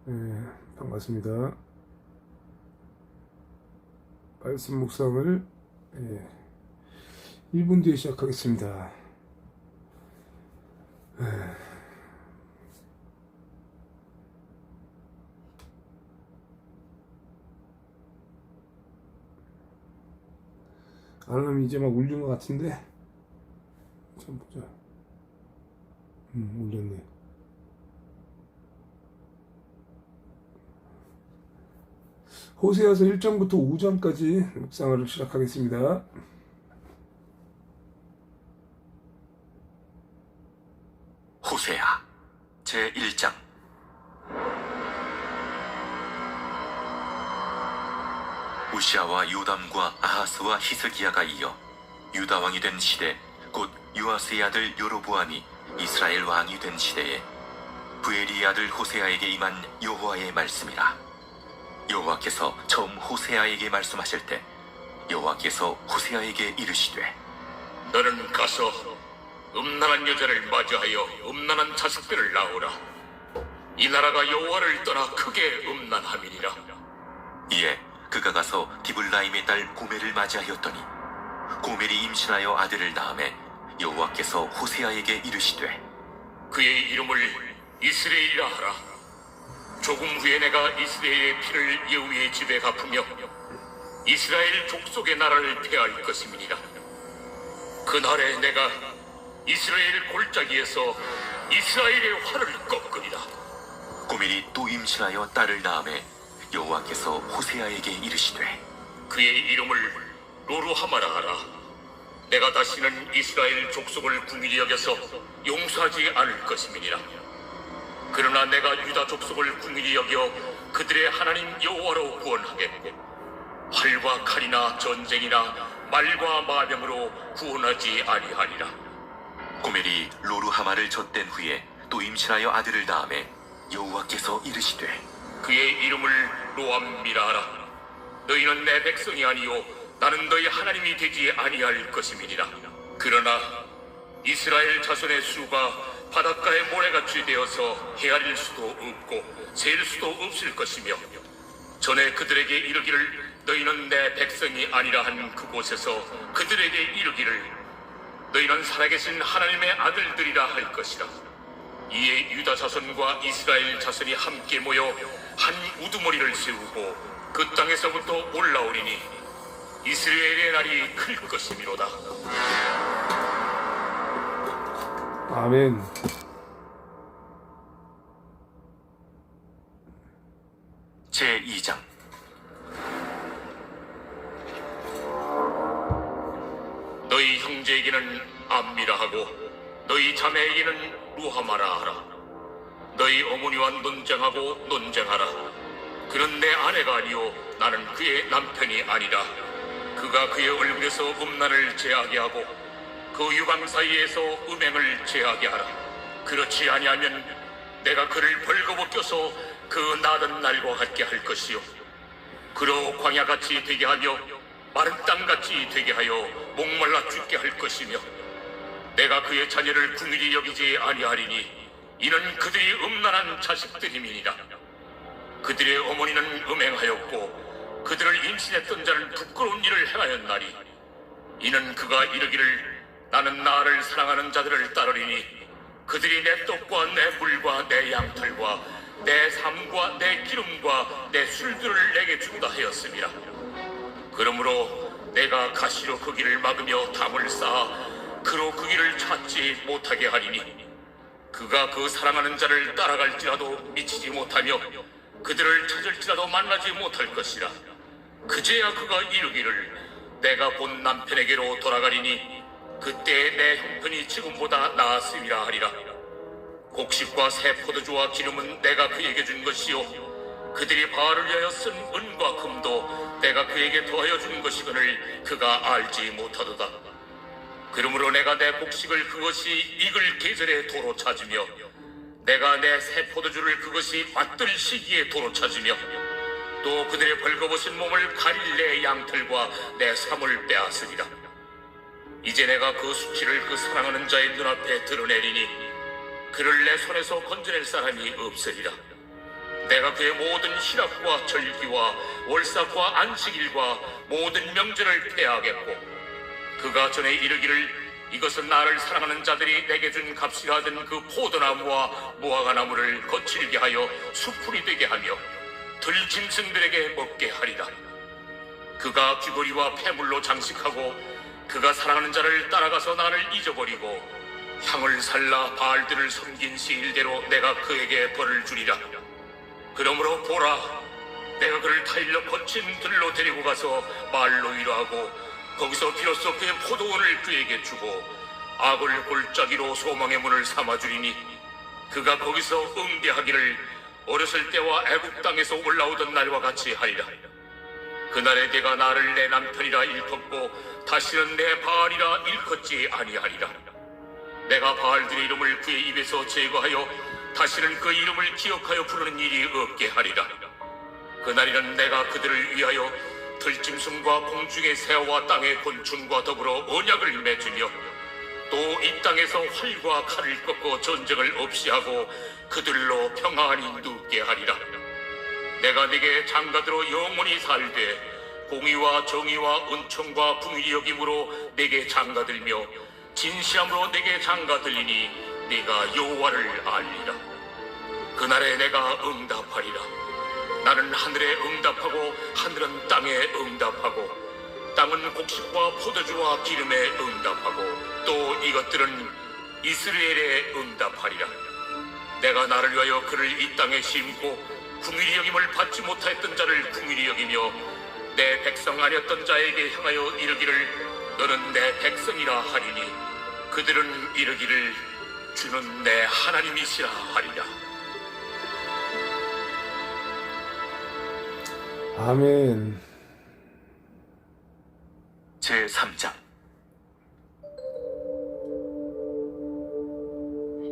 네, 반갑습니다. 말씀 묵상을 1분 뒤에 시작하겠습니다. 알람이 이제 막 울린 것 같은데, 참 보자. 울렸네. 호세아서 1장부터 5장까지 묵상을 시작하겠습니다. 호세아 제1장. 우시아와 요담과 아하스와 히스기야가 이어 유다 왕이 된 시대, 곧 요아스의 아들 여로보암이 이스라엘 왕이 된 시대에 부엘리의 아들 호세아에게 임한 여호와의 말씀이라. 여호와께서 처음 호세아에게 말씀하실 때 여호와께서 호세아에게 이르시되, 너는 가서 음란한 여자를 맞이하여 음란한 자식들을 낳으라. 이 나라가 여호와를 떠나 크게 음란함이니라. 이에 그가 가서 디블라임의 딸 고멜을 맞이하였더니 고멜이 임신하여 아들을 낳음에 여호와께서 호세아에게 이르시되, 그의 이름을 이스라엘이라 하라. 조금 후에 내가 이스라엘의 피를 여호와의 집에 갚으며 이스라엘 족속의 나라를 폐할 것임이니라. 그날에 내가 이스라엘 골짜기에서 이스라엘의 활을 꺾으리라. 고멜이 또 임신하여 딸을 낳음에 여호와께서 호세아에게 이르시되, 그의 이름을 로루하마라 하라. 내가 다시는 이스라엘 족속을 궁일히 여겨서 용서하지 않을 것임이니라. 그러나 내가 유다 족속을 궁일히 여겨 그들의 하나님 여호와로 구원하겠고 활과 칼이나 전쟁이나 말과 마병으로 구원하지 아니하리라. 고멜이 로루하마를 젖된 후에 또 임신하여 아들을 낳음에 여호와께서 이르시되, 그의 이름을 로암미라 하라. 너희는 내 백성이 아니요 나는 너희 하나님이 되지 아니할 것임이니라. 그러나 이스라엘 자손의 수가 바닷가의 모래같이 되어서 헤아릴 수도 없고 셀 수도 없을 것이며, 전에 그들에게 이르기를 너희는 내 백성이 아니라 한 그곳에서 그들에게 이르기를 너희는 살아계신 하나님의 아들들이라 할 것이라. 이에 유다 자손과 이스라엘 자손이 함께 모여 한 우두머리를 세우고 그 땅에서부터 올라오리니 이스라엘의 날이 클 것이미로다. 아멘. 제2장. 너희 형제에게는 암미라 하고 너희 자매에게는 루하마라 하라. 너희 어머니와 논쟁하고 논쟁하라. 그는 내 아내가 아니요 나는 그의 남편이 아니라. 그가 그의 얼굴에서 음란을 제하게 하고 그 유방 사이에서 음행을 제하게 하라. 그렇지 아니하면 내가 그를 벌거벗겨서 그 나던 날과 같게 할 것이요 그로 광야같이 되게 하며 마른 땅같이 되게 하여 목말라 죽게 할 것이며, 내가 그의 자녀를 궁일히 여기지 아니하리니 이는 그들이 음란한 자식들임이니라. 그들의 어머니는 음행하였고 그들을 임신했던 자는 부끄러운 일을 행하였나니, 이는 그가 이르기를 나는 나를 사랑하는 자들을 따르리니 그들이 내 떡과 내 물과 내 양털과 내 삶과 내 기름과 내 술들을 내게 준다 하였습니다. 그러므로 내가 가시로 그 길을 막으며 담을 쌓아 그로 그 길을 찾지 못하게 하리니, 그가 그 사랑하는 자를 따라갈지라도 미치지 못하며 그들을 찾을지라도 만나지 못할 것이라. 그제야 그가 이르기를 내가 본 남편에게로 돌아가리니 그때 내 형편이 지금보다 나았음이라 하리라. 곡식과 새 포도주와 기름은 내가 그에게 준 것이요 그들이 바알을 위하여 쓴 은과 금도 내가 그에게 더하여 준 것이거늘 그가 알지 못하도다. 그러므로 내가 내 곡식을 그것이 익을 계절에 도로 찾으며 내가 내 새 포도주를 그것이 맛들 시기에 도로 찾으며 또 그들의 벌거벗은 몸을 가릴 내 양털과 내 삶을 빼앗으리라. 이제 내가 그 수치를 그 사랑하는 자의 눈앞에 드러내리니 그를 내 손에서 건져낼 사람이 없으리라. 내가 그의 모든 희락과 절기와 월삭과 안식일과 모든 명절을 폐하겠고 그가 전에 이르기를 이것은 나를 사랑하는 자들이 내게 준 값이 하던 그 포도나무와 무화과 나무를 거칠게 하여 수풀이 되게 하며 들짐승들에게 먹게 하리라. 그가 귀걸이와 폐물로 장식하고 그가 사랑하는 자를 따라가서 나를 잊어버리고 향을 살라 바알들을 섬긴 시일대로 내가 그에게 벌을 주리라. 그러므로 보라, 내가 그를 타일러 거친 들로 데리고 가서 말로 위로하고 거기서 비로소 그의 포도원을 그에게 주고 악을 골짜기로 소망의 문을 삼아주리니 그가 거기서 응대하기를 어렸을 때와 애국 땅에서 올라오던 날과 같이 하리라. 그날에 내가 나를 내 남편이라 일컫고 다시는 내 바알이라 일컫지 아니하리라. 내가 바알들의 이름을 그의 입에서 제거하여 다시는 그 이름을 기억하여 부르는 일이 없게 하리라. 그날에는 내가 그들을 위하여 들짐승과 공중의 새와 땅의 곤충과 더불어 언약을 맺으며 또 이 땅에서 활과 칼을 꺾어 전쟁을 없이 하고 그들로 평안히 눕게 하리라. 내가 네게 장가들어 영원히 살되 공의와 정의와 은총과 긍휼히 여김으로 네게 장가들며 진실함으로 네게 장가들리니 네가 여호와를 알리라. 그날에 내가 응답하리라. 나는 하늘에 응답하고 하늘은 땅에 응답하고 땅은 곡식과 포도주와 기름에 응답하고 또 이것들은 이스라엘에 응답하리라. 내가 나를 위하여 그를 이 땅에 심고 긍휼히 여김을 받지 못하였던 자를 긍휼히 여기며 내 백성 아니었던 자에게 향하여 이르기를 너는 내 백성이라 하리니 그들은 이르기를 주는 내 하나님이시라 하리라. 아멘. 제3장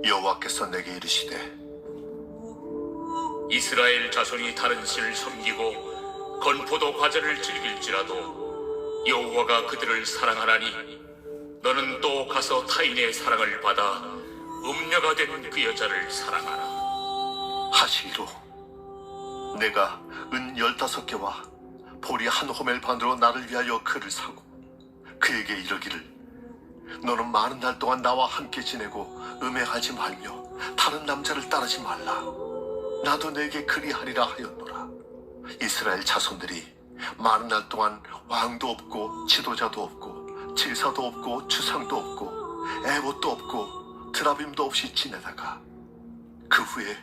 여호와께서 내게 이르시되 이스라엘 자손이 다른 신을 섬기고 건포도 과자를 즐길지라도 여호와가 그들을 사랑하나니 너는 또 가서 타인의 사랑을 받아 음녀가 된 그 여자를 사랑하라. 하시기로 내가 은 15개와 보리 한 호멜 반으로 나를 위하여 그를 사고 그에게 이르기를 너는 많은 날 동안 나와 함께 지내고 음행하지 말며 다른 남자를 따르지 말라. 나도 내게 그리하리라 하였노라. 이스라엘 자손들이 많은 날 동안 왕도 없고 지도자도 없고 제사도 없고 주상도 없고 에봇도 없고 드라빔도 없이 지내다가 그 후에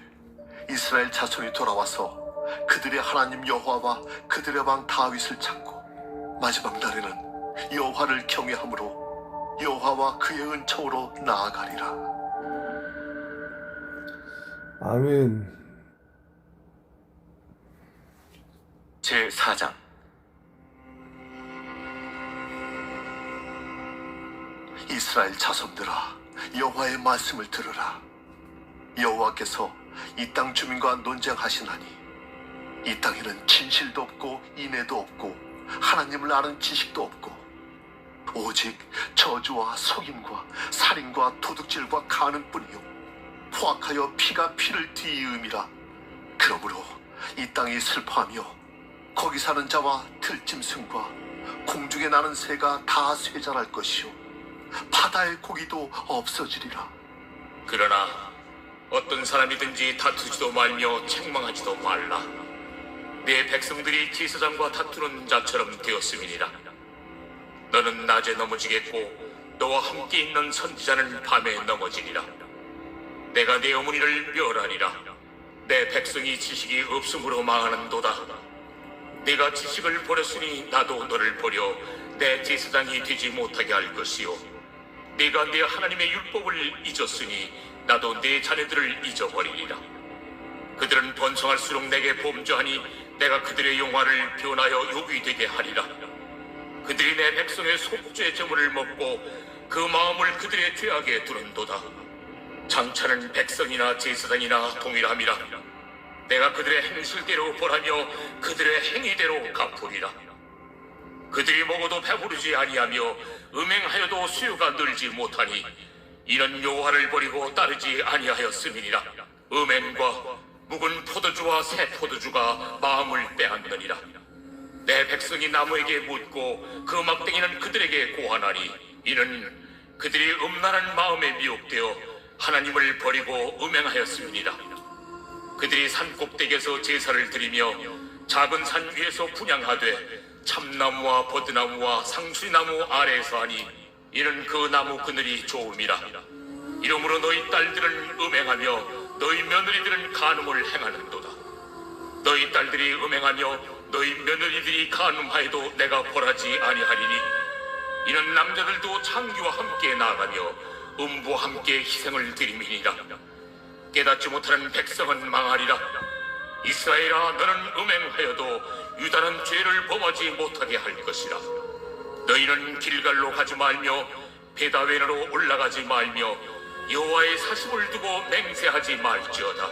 이스라엘 자손이 돌아와서 그들의 하나님 여호와와 그들의 왕 다윗을 찾고 마지막 날에는 여호와를 경외함으로 여호와와 그의 은총으로 나아가리라. 아멘. 제4장 이스라엘 자손들아, 여호와의 말씀을 들으라. 여호와께서 이 땅 주민과 논쟁하시나니 이 땅에는 진실도 없고 인애도 없고 하나님을 아는 지식도 없고 오직 저주와 속임과 살인과 도둑질과 간음뿐이요 포악하여 피가 피를 뒤이음이라. 그러므로 이 땅이 슬퍼하며 거기 사는 자와 들짐승과 공중에 나는 새가 다 쇠잔할 것이요 바다의 고기도 없어지리라. 그러나 어떤 사람이든지 다투지도 말며 책망하지도 말라. 네 백성들이 제사장과 다투는 자처럼 되었음이니라. 너는 낮에 넘어지겠고 너와 함께 있는 선지자는 밤에 넘어지리라. 내가 네 어머니를 멸하리라. 내 백성이 지식이 없음으로 망하는도다. 네가 지식을 버렸으니 나도 너를 버려 내 제사장이 되지 못하게 할 것이요 네가 네 하나님의 율법을 잊었으니 나도 네 자녀들을 잊어버리리라. 그들은 번성할수록 내게 범죄하니 내가 그들의 영화를 변하여 욕이 되게 하리라. 그들이 내 백성의 속죄 제물을 먹고 그 마음을 그들의 죄악에 두는도다. 장차는 백성이나 제사장이나 동일함이라. 내가 그들의 행실대로 벌하며 그들의 행위대로 갚으리라. 그들이 먹어도 배부르지 아니하며 음행하여도 수요가 늘지 못하니 이는 여호와를 버리고 따르지 아니하였음이니라. 음행과 묵은 포도주와 새 포도주가 마음을 빼앗느니라. 내 백성이 나무에게 묻고 그 막대기는 그들에게 고하나니 이는 그들이 음란한 마음에 미혹되어 하나님을 버리고 음행하였음이니라. 그들이 산 꼭대기에서 제사를 드리며 작은 산 위에서 분향하되 참나무와 버드나무와 상수리나무 아래에서 하니 이는 그 나무 그늘이 좋음이라. 이러므로 너희 딸들은 음행하며 너희 며느리들은 간음을 행하는도다. 너희 딸들이 음행하며 너희 며느리들이 간음하여도 내가 벌하지 아니하리니 이는 남자들도 창기와 함께 나가며 음부와 함께 희생을 드림이니라. 깨닫지 못하는 백성은 망하리라. 이스라엘아, 너는 음행하여도 유다는 죄를 범하지 못하게 할 것이라. 너희는 길갈로 가지 말며 베다웬으로 올라가지 말며 여호와의 사심을 두고 맹세하지 말지어다.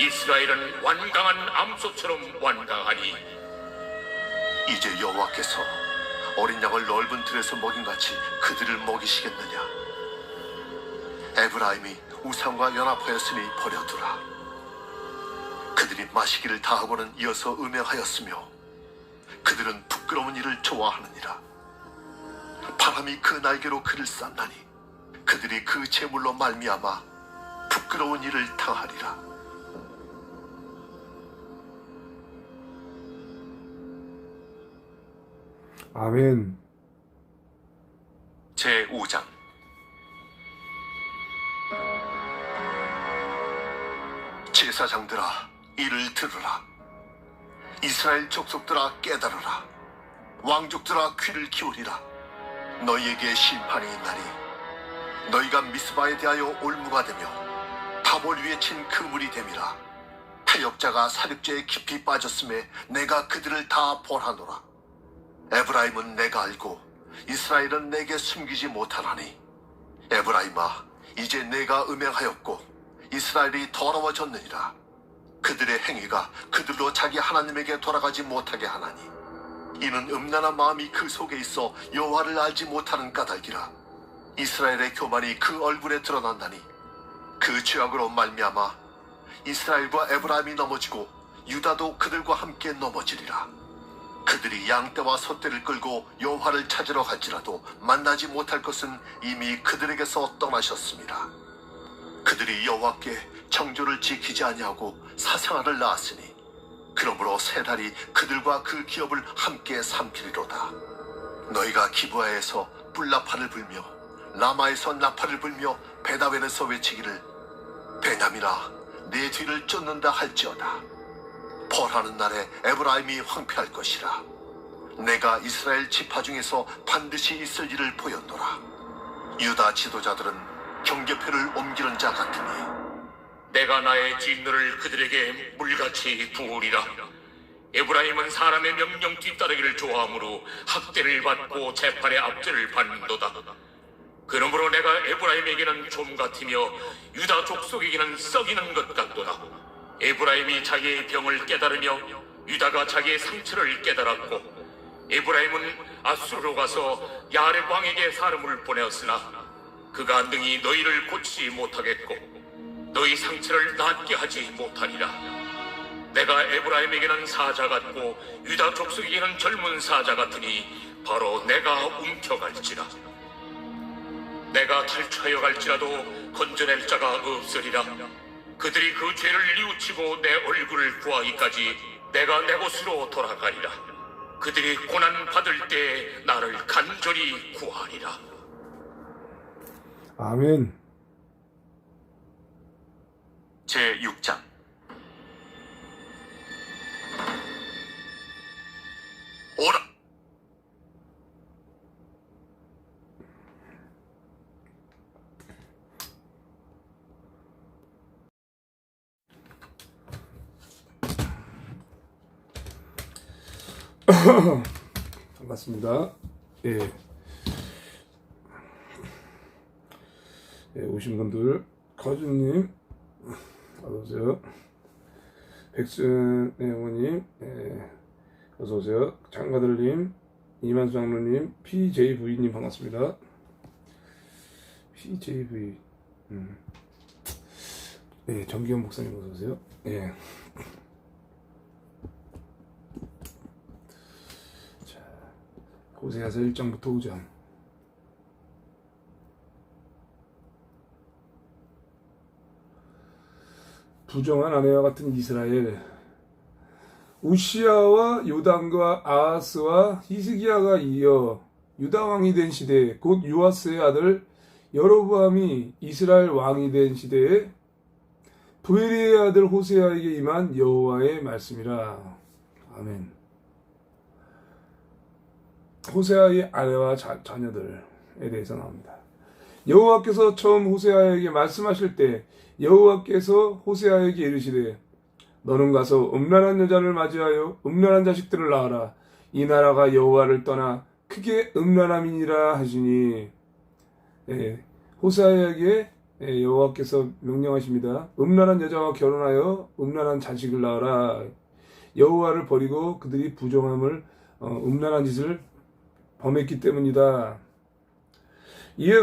이스라엘은 완강한 암소처럼 완강하니 이제 여호와께서 어린 양을 넓은 틀에서 먹인같이 그들을 먹이시겠느냐. 에브라임이 우상과 연합하였으니 버려두라. 그들이 마시기를 다하고는 이어서 음행하였으며 그들은 부끄러운 일을 좋아하느니라. 바람이 그 날개로 그를 쌌나니 그들이 그 재물로 말미암아 부끄러운 일을 당하리라. 아멘. 제5장. 제사장들아, 이를 들으라. 이스라엘 족속들아, 깨달으라. 왕족들아, 귀를 기울이라. 너희에게 심판이 있나니 너희가 미스바에 대하여 올무가 되며 다볼 위에 친 그물이 됨이라. 타역자가 사륙제에 깊이 빠졌음에 내가 그들을 다 벌하노라. 에브라임은 내가 알고 이스라엘은 내게 숨기지 못하나니 에브라임아, 이제 내가 음행하였고 이스라엘이 더러워졌느니라. 그들의 행위가 그들로 자기 하나님에게 돌아가지 못하게 하나니 이는 음란한 마음이 그 속에 있어 여호와를 알지 못하는 까닭이라. 이스라엘의 교만이 그 얼굴에 드러난다니 그 죄악으로 말미암아 이스라엘과 에브라임이 넘어지고 유다도 그들과 함께 넘어지리라. 그들이 양떼와 소떼를 끌고 여호와를 찾으러 갈지라도 만나지 못할 것은 이미 그들에게서 떠나셨습니다. 그들이 여호와께 정조를 지키지 아니하고 사생아를 낳았으니 그러므로 세 달이 그들과 그 기업을 함께 삼키리로다. 너희가 기브아에서 뿔나팔을 불며 라마에서 나팔을 불며 베다웬에서 외치기를 베냐민아, 내 뒤를 쫓는다 할지어다. 벌하는 날에 에브라임이 황폐할 것이라. 내가 이스라엘 지파 중에서 반드시 있을 일을 보였노라. 유다 지도자들은 경계표를 옮기는 자 같으니 내가 나의 진노를 그들에게 물같이 부으리라. 에브라임은 사람의 명령 뒤따르기를 좋아하므로 학대를 받고 재판의 압제를 받는도다. 그러므로 내가 에브라임에게는 좀 같으며 유다 족속에게는 썩이는 것 같도다. 에브라임이 자기의 병을 깨달으며 유다가 자기의 상처를 깨달았고 에브라임은 아수르로 가서 야렙 왕에게 사람을 보내었으나 그가 능히 너희를 고치지 못하겠고 너희 상처를 낫게 하지 못하리라. 내가 에브라임에게는 사자 같고 유다 족속에게는 젊은 사자 같으니 바로 내가 움켜갈지라. 내가 탈취하여 갈지라도 건져낼 자가 없으리라. 그들이 그 죄를 뉘우치고 내 얼굴을 구하기까지 내가 내 곳으로 돌아가리라. 그들이 고난 받을 때 나를 간절히 구하리라. 아멘. 제6장. 오라. 반갑습니다. 예. 예, 오신 분들, 거주님, 어서오세요. 백순 어머님, 예, 어서오세요. 장가들님, 이만수 장로님, PJV님 반갑습니다. PJV. 예, 정기현 목사님 어서 오세요. 예. 자, 호세아서 1장부터 5장. 부정한 아내와 같은 이스라엘. 우시아와 요담과 아하스와 히스기야가 이어 유다 왕이 된 시대, 곧 요아스의 아들 여로보암이 이스라엘 왕이 된 시대에 부엘리의 아들 호세아에게 임한 여호와의 말씀이라. 아멘. 호세아의 아내와 자녀들에 대해서 나옵니다. 여호와께서 처음 호세아에게 말씀하실 때 여호와께서 호세아에게 이르시되 너는 가서 음란한 여자를 맞이하여 음란한 자식들을 낳아라. 이 나라가 여호와를 떠나 크게 음란함이니라 하시니. 호세아에게 여호와께서 명령하십니다. 음란한 여자와 결혼하여 음란한 자식을 낳아라. 여호와를 버리고 그들이 부정함을 음란한 짓을 범했기 때문이다. 이에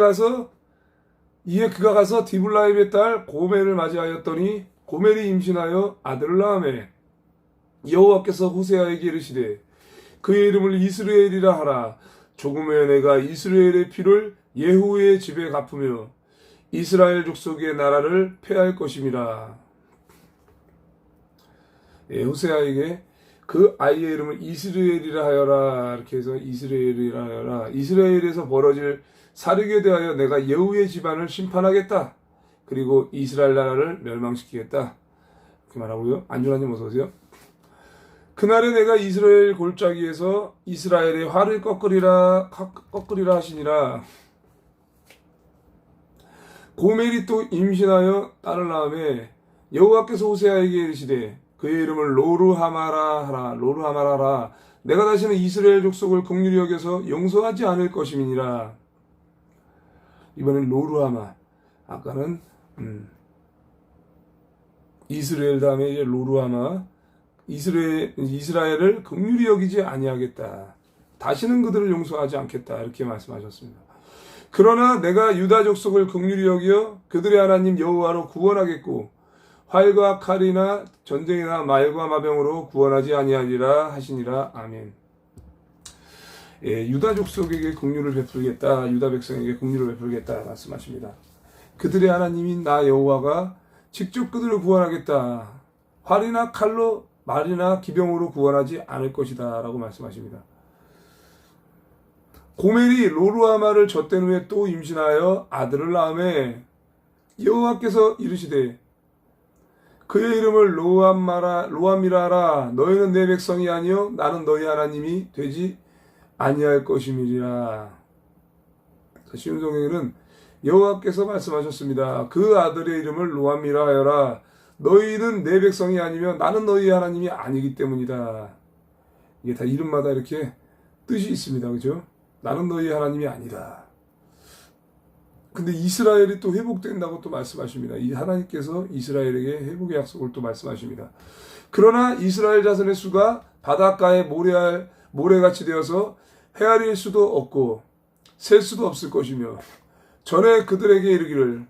그가 가서 디블라임의 딸 고멜을 맞이하였더니 고멜이 임신하여 아들을 낳으매 여호와께서 호세아에게 이르시되 그의 이름을 이스라엘이라 하라. 조금 후에 내가 이스라엘의 피를 예후의 집에 갚으며 이스라엘 족속의 나라를 폐할 것임이라. 호세아에게 그 아이의 이름을 이스라엘이라 하여라. 이렇게 해서 이스라엘이라 하여라. 이스라엘에서 벌어질 사륙에 대하여 내가 예후의 집안을 심판하겠다. 그리고 이스라엘 나라를 멸망시키겠다. 이렇게 말하고요. 안준하님 어서 오세요. 그날에 내가 이스라엘 골짜기에서 이스라엘의 활을 꺾으리라 하시니라. 고멜이 또 임신하여 딸을 낳으매 여호와께서 호세아에게 이르시되 그의 이름을 로르하마라 하라. 내가 다시는 이스라엘 족속을 긍휼히 여겨서 용서하지 않을 것임이니라. 이번엔 로르하마. 아까는 이스라엘 다음에 이제 로르하마. 이스라엘을 긍휼히 여기지 아니하겠다. 다시는 그들을 용서하지 않겠다. 이렇게 말씀하셨습니다. 그러나 내가 유다 족속을 긍휼히 여겨 그들의 하나님 여호와로 구원하겠고 활과 칼이나 전쟁이나 말과 마병으로 구원하지 아니하리라 하시니라. 아멘. 유다 족속에게 긍휼을 베풀겠다. 유다 백성에게 긍휼을 베풀겠다 말씀하십니다. 그들의 하나님인 나 여호와가 직접 그들을 구원하겠다. 활이나 칼로 말이나 기병으로 구원하지 않을 것이다 라고 말씀하십니다. 고멜이 로르하마를 젖된 후에 또 임신하여 아들을 낳으매 여호와께서 이르시되 그의 이름을 로암이라 하라. 너희는 내 백성이 아니요 나는 너희 하나님이 되지 아니할 것임이리라. 쉬운 성경에는 여호와께서 말씀하셨습니다. 그 아들의 이름을 로암이라 하여라. 너희는 내 백성이 아니면 나는 너희 하나님이 아니기 때문이다. 이게 다 이름마다 이렇게 뜻이 있습니다. 그죠? 나는 너희 하나님이 아니다. 근데 이스라엘이 또 회복된다고 또 말씀하십니다. 이 하나님께서 이스라엘에게 회복의 약속을 또 말씀하십니다. 그러나 이스라엘 자손의 수가 바닷가에 모래같이 되어서 헤아릴 수도 없고 셀 수도 없을 것이며 전에 그들에게 이르기를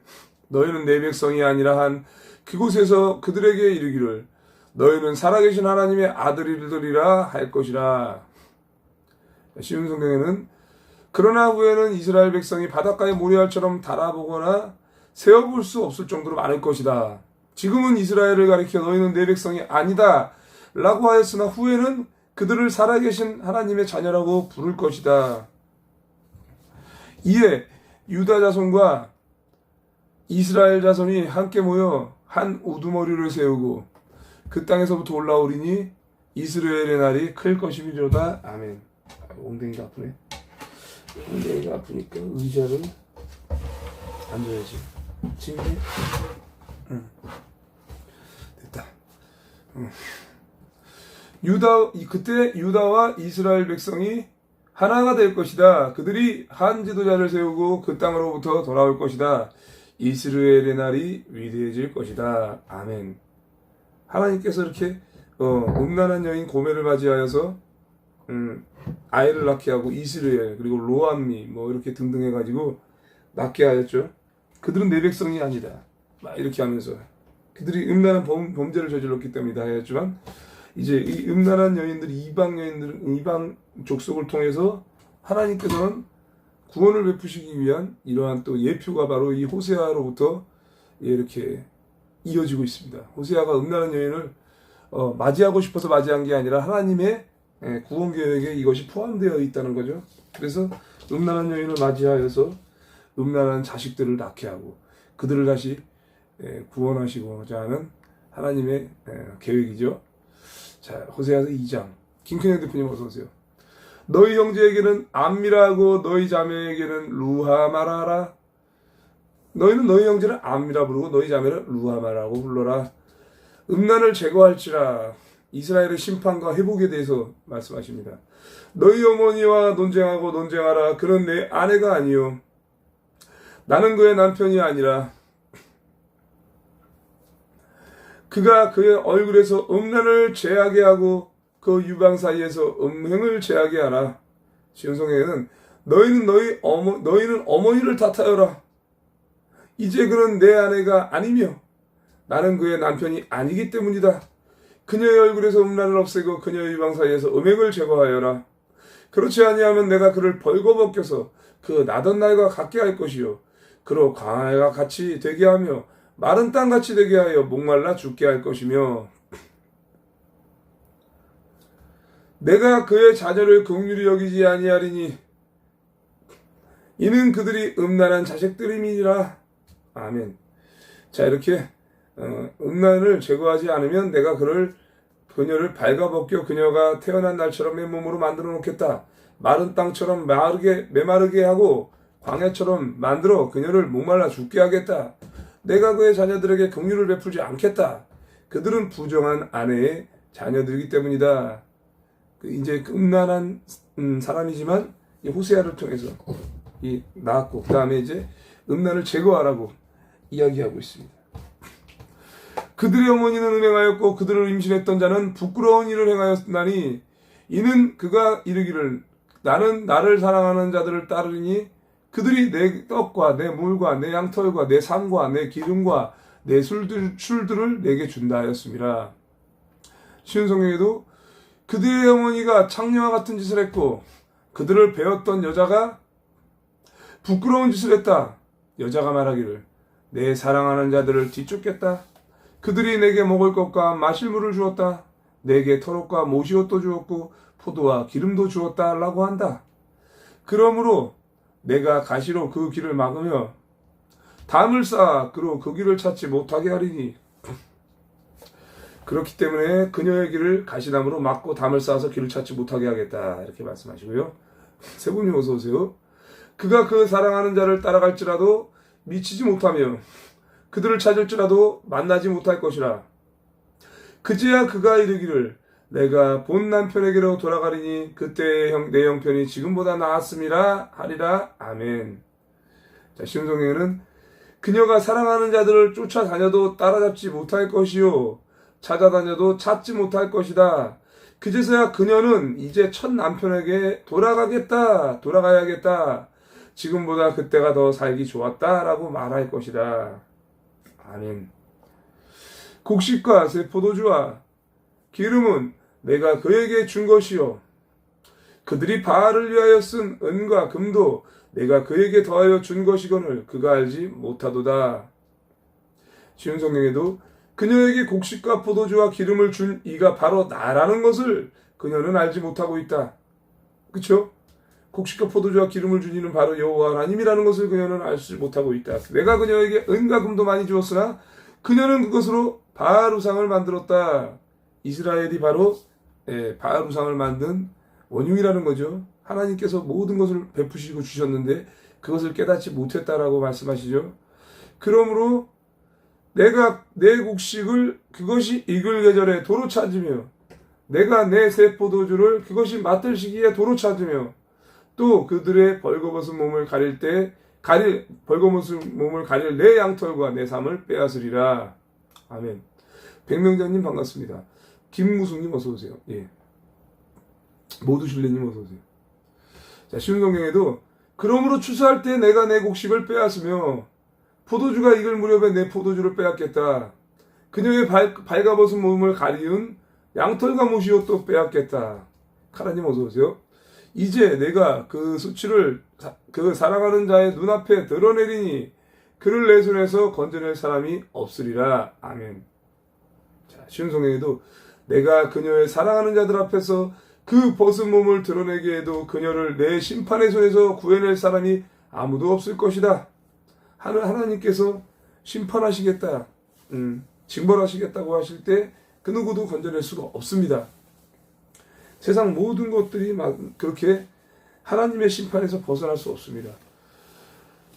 너희는 내 백성이 아니라 한 그곳에서 그들에게 이르기를 너희는 살아계신 하나님의 아들이리라 할 것이라. 쉬운 성경에는 그러나 후에는 이스라엘 백성이 바닷가의 모래알처럼 달아보거나 세어볼 수 없을 정도로 많을 것이다. 지금은 이스라엘을 가리켜 너희는 내 백성이 아니다 라고 하였으나 후에는 그들을 살아계신 하나님의 자녀라고 부를 것이다. 이에 유다 자손과 이스라엘 자손이 함께 모여 한 우두머리를 세우고 그 땅에서부터 올라오리니 이스라엘의 날이 클 것이미로다. 아멘. 엉덩이가 아프네. 엉덩이가 아프니까 의자를 앉아야지. 침대. 됐다. 그때 유다와 이스라엘 백성이 하나가 될 것이다. 그들이 한 지도자를 세우고 그 땅으로부터 돌아올 것이다. 이스라엘의 날이 위대해질 것이다. 아멘. 하나님께서 이렇게 음란한 여인 고멜을 맞이하여서 아이를 낳게 하고 이스라엘 그리고 로암미 뭐 이렇게 등등 해가지고 낳게 하였죠. 그들은 내 백성이 아니다. 막 이렇게 하면서 그들이 음란한 범죄를 저질렀기 때문이다 하였지만 이제 이 음란한 여인들이 이방 족속을 통해서 하나님께서는 구원을 베푸시기 위한 이러한 또 예표가 바로 이 호세아로부터 이렇게 이어지고 있습니다. 호세아가 음란한 여인을 맞이하고 싶어서 맞이한 게 아니라 하나님의 구원 계획에 이것이 포함되어 있다는 거죠. 그래서 음란한 여인을 맞이하여서 음란한 자식들을 낳게 하고 그들을 다시 구원하시고자 하는 하나님의 계획이죠. 자, 호세아서 2장. 김큰영 대표님 어서 오세요. 너희 형제에게는 암미라하고 너희 자매에게는 루하마라라. 너희는 너희 형제를 암미라 부르고 너희 자매를 루하마라고 불러라. 음란을 제거할지라. 이스라엘의 심판과 회복에 대해서 말씀하십니다. 너희 어머니와 논쟁하라. 그는 내 아내가 아니요 나는 그의 남편이 아니라 그가 그의 얼굴에서 음란을 제하게 하고 그 유방 사이에서 음행을 제하게 하라. 시온성에는 너희는 어머니를 탓하여라. 이제 그는 내 아내가 아니며 나는 그의 남편이 아니기 때문이다. 그녀의 얼굴에서 음란을 없애고 그녀의 유방 사이에서 음행을 제거하여라. 그렇지 아니하면 내가 그를 벌거벗겨서 그 나던 날과 같게 할 것이요 그로 광야가 같이 되게 하며 마른 땅같이 되게 하여 목말라 죽게 할 것이며 내가 그의 자녀를 긍휼히 여기지 아니하리니 이는 그들이 음란한 자식들임이니라. 아멘. 자, 이렇게 음란을 제거하지 않으면 내가 그녀를 발가벗겨 그녀가 태어난 날처럼 맨몸으로 만들어 놓겠다. 마른 땅처럼 메마르게 하고 광야처럼 만들어 그녀를 목말라 죽게 하겠다. 내가 그의 자녀들에게 긍휼을 베풀지 않겠다. 그들은 부정한 아내의 자녀들이기 때문이다. 이제 음란한 사람이지만 이 호세아를 통해서 낳았고 그 다음에 이제 음란을 제거하라고 이야기하고 있습니다. 그들의 어머니는 음행하였고 그들을 임신했던 자는 부끄러운 일을 행하였나니 이는 그가 이르기를 나는 나를 사랑하는 자들을 따르니 그들이 내 떡과 내 물과 내 양털과 내 삶과 내 기름과 내 술들을 내게 준다 하였습니다. 쉬운 성경에도 그들의 어머니가 창녀와 같은 짓을 했고 그들을 배웠던 여자가 부끄러운 짓을 했다. 여자가 말하기를 내 사랑하는 자들을 뒤쫓겠다. 그들이 내게 먹을 것과 마실 물을 주었다. 내게 털옷과 모시옷도 주었고 포도와 기름도 주었다 라고 한다. 그러므로 내가 가시로 그 길을 막으며 담을 쌓아 그로 그 길을 찾지 못하게 하리니 그렇기 때문에 그녀의 길을 가시나무로 막고 담을 쌓아서 길을 찾지 못하게 하겠다 이렇게 말씀하시고요. 세분이 어서 오세요. 그가 그 사랑하는 자를 따라갈지라도 미치지 못하며 그들을 찾을지라도 만나지 못할 것이라. 그제야 그가 이르기를 내가 본 남편에게로 돌아가리니 그때 내 형편이 지금보다 나았음이라 하리라. 아멘. 자, 쉬운 성경에는 그녀가 사랑하는 자들을 쫓아다녀도 따라잡지 못할 것이요 찾아다녀도 찾지 못할 것이다. 그제서야 그녀는 이제 첫 남편에게 돌아가야겠다. 지금보다 그때가 더 살기 좋았다라고 말할 것이다. 아멘. 곡식과 새 포도주와 기름은 내가 그에게 준 것이요 그들이 바알을 위하여 쓴 은과 금도 내가 그에게 더하여 준 것이거늘 그가 알지 못하도다. 쉬운 성경에도 그녀에게 곡식과 포도주와 기름을 준 이가 바로 나라는 것을 그녀는 알지 못하고 있다. 그쵸? 곡식과 포도주와 기름을 준 이는 바로 여호와 하나님이라는 것을 그녀는 알지 못하고 있다. 내가 그녀에게 은과 금도 많이 주었으나 그녀는 그것으로 바알 우상을 만들었다. 이스라엘이 바로 바알 우상을 만든 원흉이라는 거죠. 하나님께서 모든 것을 베푸시고 주셨는데 그것을 깨닫지 못했다라고 말씀하시죠. 그러므로 내가 내 곡식을 그것이 익을 계절에 도로 찾으며 내가 내 새 포도주를 그것이 맡을 시기에 도로 찾으며 또 그들의 벌거벗은 몸을 가릴 내 양털과 내 삶을 빼앗으리라. 아멘. 백명장님 반갑습니다. 김무숙님 어서오세요. 예. 모두실례님 어서오세요. 자, 쉬운 성경에도 그러므로 추수할 때 내가 내 곡식을 빼앗으며 포도주가 익을 무렵에 내 포도주를 빼앗겠다. 그녀의 발가벗은 몸을 가리운 양털과 모시옷도 빼앗겠다. 하나님 어서 오세요. 이제 내가 그 수치를 그 사랑하는 자의 눈앞에 드러내리니 그를 내 손에서 건져낼 사람이 없으리라. 아멘. 자, 쉬운 성경에도 내가 그녀의 사랑하는 자들 앞에서 그 벗은 몸을 드러내게 해도 그녀를 내 심판의 손에서 구해낼 사람이 아무도 없을 것이다. 하나님께서 심판하시겠다. 징벌하시겠다고 하실 때 그 누구도 건져낼 수가 없습니다. 세상 모든 것들이 그렇게 하나님의 심판에서 벗어날 수 없습니다.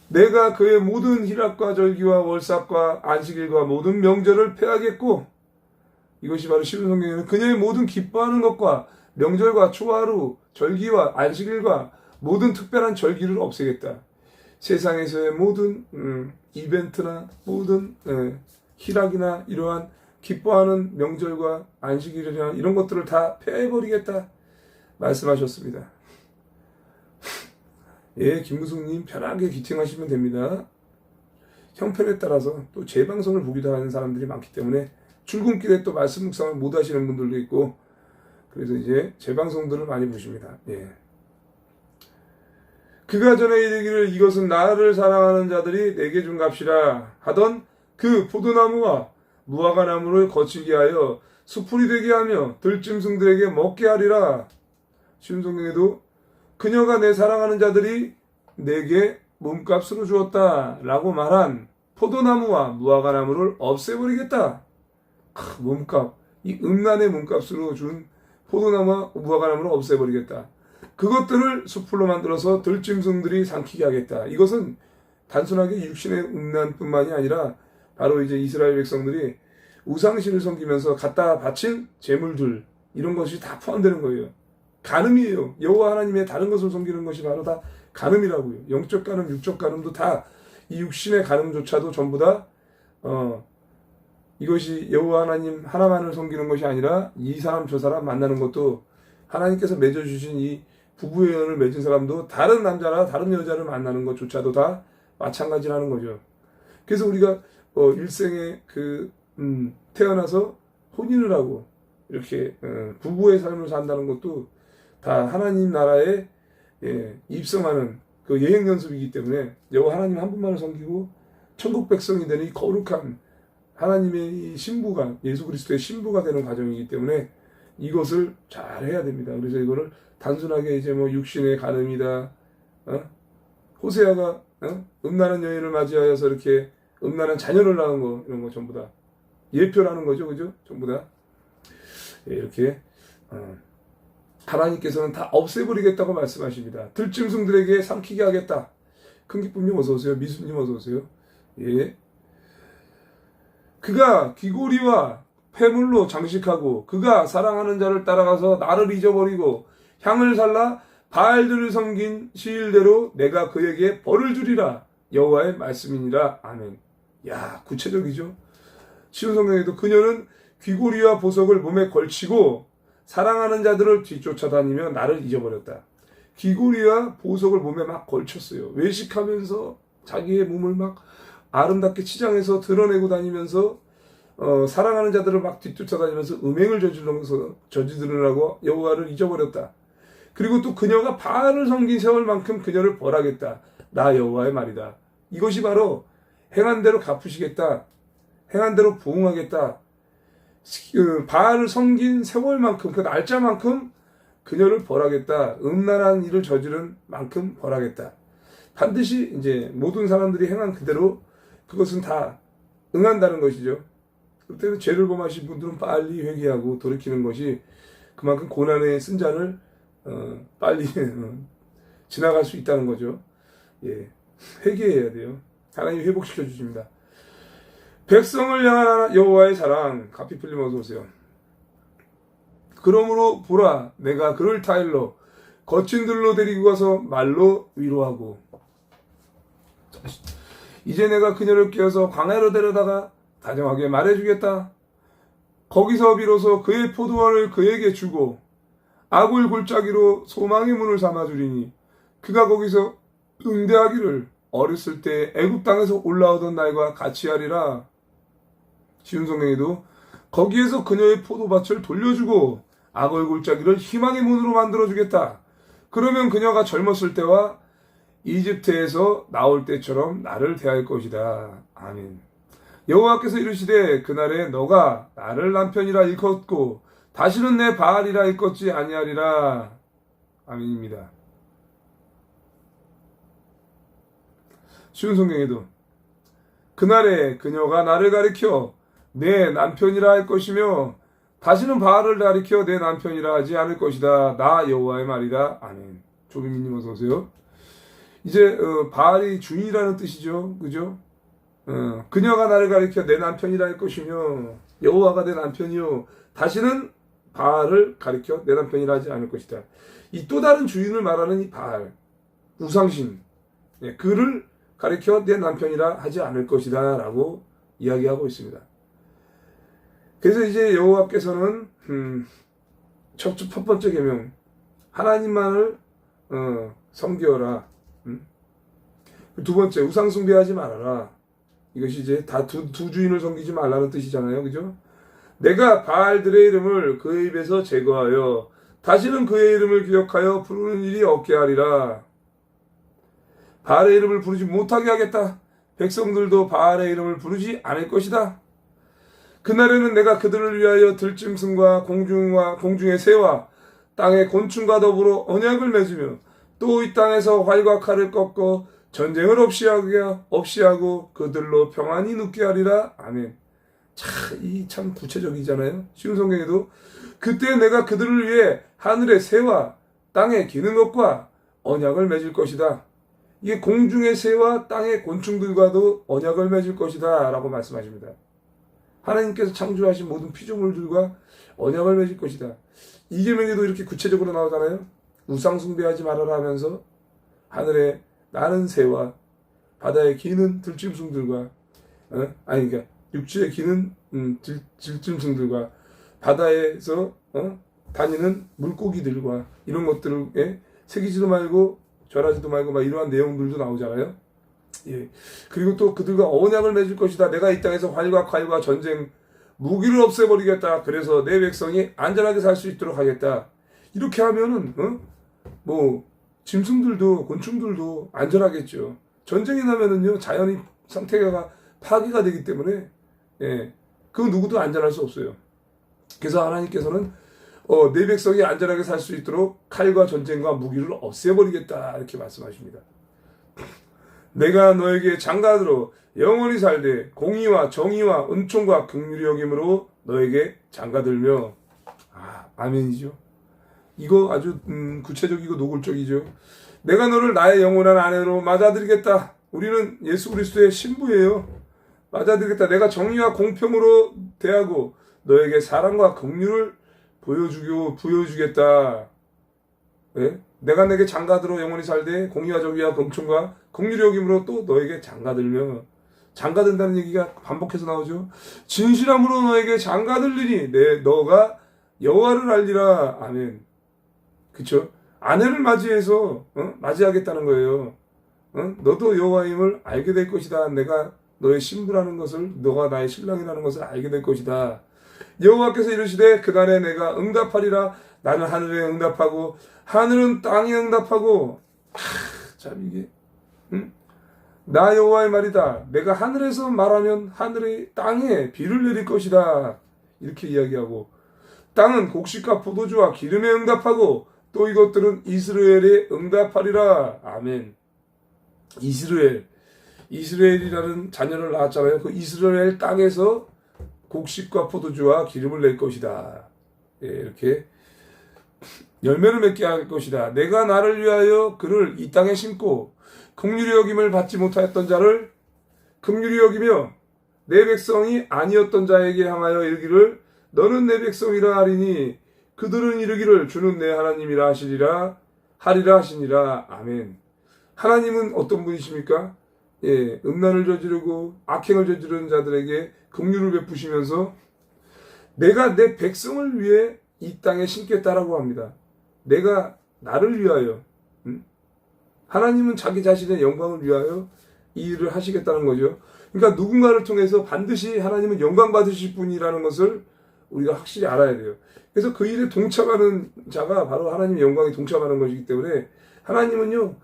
내가 그의 모든 희락과 절기와 월삭과 안식일과 모든 명절을 폐하겠고, 이것이 바로 시편 성경에는 그녀의 모든 기뻐하는 것과 명절과 초하루, 절기와 안식일과 모든 특별한 절기를 없애겠다. 세상에서의 모든 이벤트나 모든 희락이나 이러한 기뻐하는 명절과 안식일이나 이런 것들을 다 폐해버리겠다 말씀하셨습니다. 예, 김무숙님 편하게 기팅하시면 됩니다. 형편에 따라서 또 재방송을 보기도 하는 사람들이 많기 때문에 출근길에 또 말씀 묵상을 못 하시는 분들도 있고, 그래서 이제 재방송들을 많이 보십니다. 예. 그가 전에 이르기를 이것은 나를 사랑하는 자들이 내게 준 값이라 하던 그 포도나무와 무화과 나무를 거치게 하여 수풀이 되게 하며 들짐승들에게 먹게 하리라. 쉬운 성경에도 그녀가 내 사랑하는 자들이 내게 몸값으로 주었다 라고 말한 포도나무와 무화과 나무를 없애버리겠다. 몸값, 이 음란의 몸값으로 준 포도나무와 무화과 나무를 없애버리겠다. 그것들을 수풀로 만들어서 들짐승들이 삼키게 하겠다. 이것은 단순하게 육신의 음란뿐만이 아니라 바로 이제 이스라엘 백성들이 우상신을 섬기면서 갖다 바친 제물들, 이런 것이 다 포함되는 거예요. 간음이에요. 여호와 하나님의 다른 것을 섬기는 것이 바로 다 간음이라고요. 영적 간음, 육적 간음도 다, 이 육신의 간음조차도 전부 다 이것이 여호와 하나님 하나만을 섬기는 것이 아니라 이 사람 저 사람 만나는 것도, 하나님께서 맺어주신 이 부부의 연을 맺은 사람도 다른 남자나 다른 여자를 만나는 것조차도 다 마찬가지라는 거죠. 그래서 우리가 일생에 태어나서 혼인을 하고 이렇게 부부의 삶을 산다는 것도 다 하나님 나라에 입성하는 그 예행 연습이기 때문에 여호와 하나님 한 분만을 섬기고 천국 백성이 되는 이 거룩한 하나님의 이 신부가, 예수 그리스도의 신부가 되는 과정이기 때문에 이것을 잘 해야 됩니다. 그래서 이거를 단순하게 이제 뭐 육신의 간음이다, 호세아가 음란한 여인을 맞이하여서 이렇게 음란한 자녀를 낳은 거, 이런 거 전부 다 예표라는 거죠, 그죠? 전부 다 이렇게 하나님께서는 다 없애버리겠다고 말씀하십니다. 들짐승들에게 삼키게 하겠다. 큰 기쁨님 어서 오세요. 미수님 어서 오세요. 예. 그가 귀고리와 폐물로 장식하고 그가 사랑하는 자를 따라가서 나를 잊어버리고 향을 살라 바알들을 섬긴 시일대로 내가 그에게 벌을 주리라. 여호와의 말씀이니라. 아멘. 야, 구체적이죠. 쉬운 성경에도 그녀는 귀고리와 보석을 몸에 걸치고 사랑하는 자들을 뒤쫓아다니며 나를 잊어버렸다. 귀고리와 보석을 몸에 막 걸쳤어요. 외식하면서 자기의 몸을 막 아름답게 치장해서 드러내고 다니면서 사랑하는 자들을 막 뒤쫓아다니면서 음행을 저지르려고 여호와를 잊어버렸다. 그리고 또 그녀가 바알을 섬긴 세월만큼 그녀를 벌하겠다. 나 여호와의 말이다. 이것이 바로 행한 대로 갚으시겠다. 행한 대로 부응하겠다. 바알을 섬긴 세월만큼, 그 날짜만큼 그녀를 벌하겠다. 음란한 일을 저지른 만큼 벌하겠다. 반드시 이제 모든 사람들이 행한 그대로 그것은 다 응한다는 것이죠. 그때는 죄를 범하신 분들은 빨리 회개하고 돌이키는 것이 그만큼 고난의 쓴잔을 빨리 지나갈 수 있다는 거죠. 예, 회개해야 돼요. 하나님이 회복시켜 주십니다. 백성을 향한 여호와의 사랑, 가피플림 어서 오세요. 그러므로 보라, 내가 그를 타일러 거친 들로 데리고 가서 말로 위로하고, 이제 내가 그녀를 깨어서 광야로 데려다가 다정하게 말해주겠다. 거기서 비로소 그의 포도원을 그에게 주고 아굴 골짜기로 소망의 문을 삼아주리니 그가 거기서 응대하기를 어렸을 때 애굽 땅에서 올라오던 날과 같이 하리라. 쉬운 성경에도 거기에서 그녀의 포도밭을 돌려주고 악을 골짜기를 희망의 문으로 만들어주겠다. 그러면 그녀가 젊었을 때와 이집트에서 나올 때처럼 나를 대할 것이다. 아멘. 여호와께서 이르시되 그날에 너가 나를 남편이라 일컫고 다시는 내 바알이라 일컫지 아니하리라. 아멘입니다. 쉬운 성경에도 그날에 그녀가 나를 가리켜 내 남편이라 할 것이며 다시는 바알을 가리켜 내 남편이라 하지 않을 것이다. 나 여호와의 말이다. 아멘. 조민민님 어서 오세요. 이제 바알이 주인이라는 뜻이죠. 그죠? 그녀가 나를 가리켜 내 남편이라 할 것이며 여호와가 내 남편이요 다시는 바알을 가리켜 내 남편이라 하지 않을 것이다. 이 또 다른 주인을 말하는 이 바알 우상신 그를 가리켜 내 남편이라 하지 않을 것이다 라고 이야기하고 있습니다. 그래서 이제 여호와께서는 첫 번째 계명 하나님만을 섬기어라. 두 번째 우상 숭배하지 말아라. 이것이 이제 다 두 주인을 섬기지 말라는 뜻이잖아요. 그죠? 내가 바알들의 이름을 그의 입에서 제거하여 다시는 그의 이름을 기억하여 부르는 일이 없게 하리라. 바알의 이름을 부르지 못하게 하겠다. 백성들도 바알의 이름을 부르지 않을 것이다. 그날에는 내가 그들을 위하여 들짐승과 공중의 새와 땅의 곤충과 더불어 언약을 맺으며 또 이 땅에서 활과 칼을 꺾고 전쟁을 없이 하고 그들로 평안히 눕게 하리라. 아멘. 참 구체적이잖아요. 쉬운 성경에도 그때 내가 그들을 위해 하늘의 새와 땅에 기는 것과 언약을 맺을 것이다. 이게 공중의 새와 땅의 곤충들과도 언약을 맺을 것이다 라고 말씀하십니다. 하나님께서 창조하신 모든 피조물들과 언약을 맺을 것이다. 이 계명에도 이렇게 구체적으로 나오잖아요. 우상 숭배하지 말아라 하면서 하늘에 나는 새와 바다에 기는 들짐승들과 그러니까 육지에 기는 들짐승들과 바다에서 다니는 물고기들과 이런 것들에 새기지도 말고 절하지도 말고 막 이러한 내용들도 나오잖아요. 예. 그리고 또 그들과 언약을 맺을 것이다. 내가 이 땅에서 활과 칼과 전쟁 무기를 없애버리겠다. 그래서 내 백성이 안전하게 살 수 있도록 하겠다. 이렇게 하면은 짐승들도 곤충들도 안전하겠죠. 전쟁이 나면은요 자연이 상태가 파괴가 되기 때문에 그 누구도 안전할 수 없어요. 그래서 하나님께서는 내 백성이 안전하게 살 수 있도록 칼과 전쟁과 무기를 없애버리겠다 이렇게 말씀하십니다. 내가 너에게 장가들어 영원히 살되 공의와 정의와 은총과 긍휼히 여김으로 너에게 장가들며 아멘이죠. 이거 아주 구체적이고 노골적이죠. 내가 너를 나의 영원한 아내로 맞아들이겠다. 우리는 예수 그리스도의 신부예요. 맞아들이겠다. 내가 정의와 공평으로 대하고 너에게 사랑과 긍휼을 부여주겠다. 네? 내가 내게 장가들어 영원히 살되 공의와 정의와 금총과 긍휼히 여김으로 또 너에게 장가들며 장가든다는 얘기가 반복해서 나오죠. 진실함으로 너에게 장가들리니 너가 여호와를 알리라. 아멘. 그쵸? 아내를 맞이해서 맞이하겠다는 거예요. 너도 여호와임을 알게 될 것이다. 내가 너의 신부라는 것을 너가 나의 신랑이라는 것을 알게 될 것이다. 여호와께서 이르시되 그날에 내가 응답하리라. 나는 하늘에 응답하고 하늘은 땅에 응답하고 참 이게 나 여호와의 말이다. 내가 하늘에서 말하면 하늘의 땅에 비를 내릴 것이다. 이렇게 이야기하고 땅은 곡식과 포도주와 기름에 응답하고 또 이것들은 이스라엘에 응답하리라. 아멘. 이스라엘이라는 자녀를 낳았잖아요. 그 이스라엘 땅에서 곡식과 포도주와 기름을 낼 것이다. 이렇게 열매를 맺게 할 것이다. 내가 나를 위하여 그를 이 땅에 심고 긍휼히 여김을 받지 못하였던 자를 긍휼히 여기며 내 백성이 아니었던 자에게 향하여 이르기를 너는 내 백성이라 하리니 그들은 이르기를 주는 내 하나님이라 하리라 하시니라. 아멘. 하나님은 어떤 분이십니까? 음란을 저지르고 악행을 저지르는 자들에게 긍휼을 베푸시면서 내가 내 백성을 위해 이 땅에 심겠다라고 합니다. 내가 나를 위하여 하나님은 자기 자신의 영광을 위하여 이 일을 하시겠다는 거죠. 그러니까 누군가를 통해서 반드시 하나님은 영광 받으실 분이라는 것을 우리가 확실히 알아야 돼요. 그래서 그 일에 동참하는 자가 바로 하나님의 영광에 동참하는 것이기 때문에 하나님은요,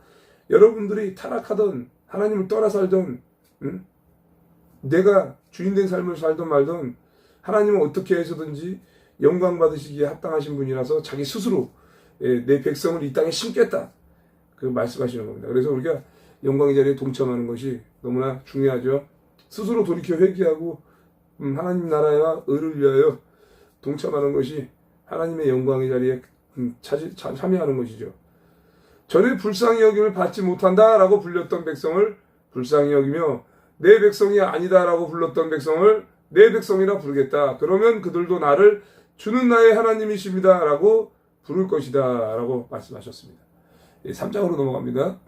여러분들이 타락하던 하나님을 떠나 살던 내가 주인된 삶을 살던 말던 하나님은 어떻게 해서든지 영광 받으시기에 합당하신 분이라서 자기 스스로 내 백성을 이 땅에 심겠다 그 말씀하시는 겁니다. 그래서 우리가 영광의 자리에 동참하는 것이 너무나 중요하죠. 스스로 돌이켜 회개하고 하나님 나라와 의를 위하여 동참하는 것이 하나님의 영광의 자리에 참여하는 것이죠. 전에 불쌍히 여김을 받지 못한다라고 불렸던 백성을 불쌍히 여기며 내 백성이 아니다라고 불렀던 백성을 내 백성이라 부르겠다. 그러면 그들도 나를 주는 나의 하나님이십니다 라고 부를 것이다 라고 말씀하셨습니다. 3장으로 넘어갑니다.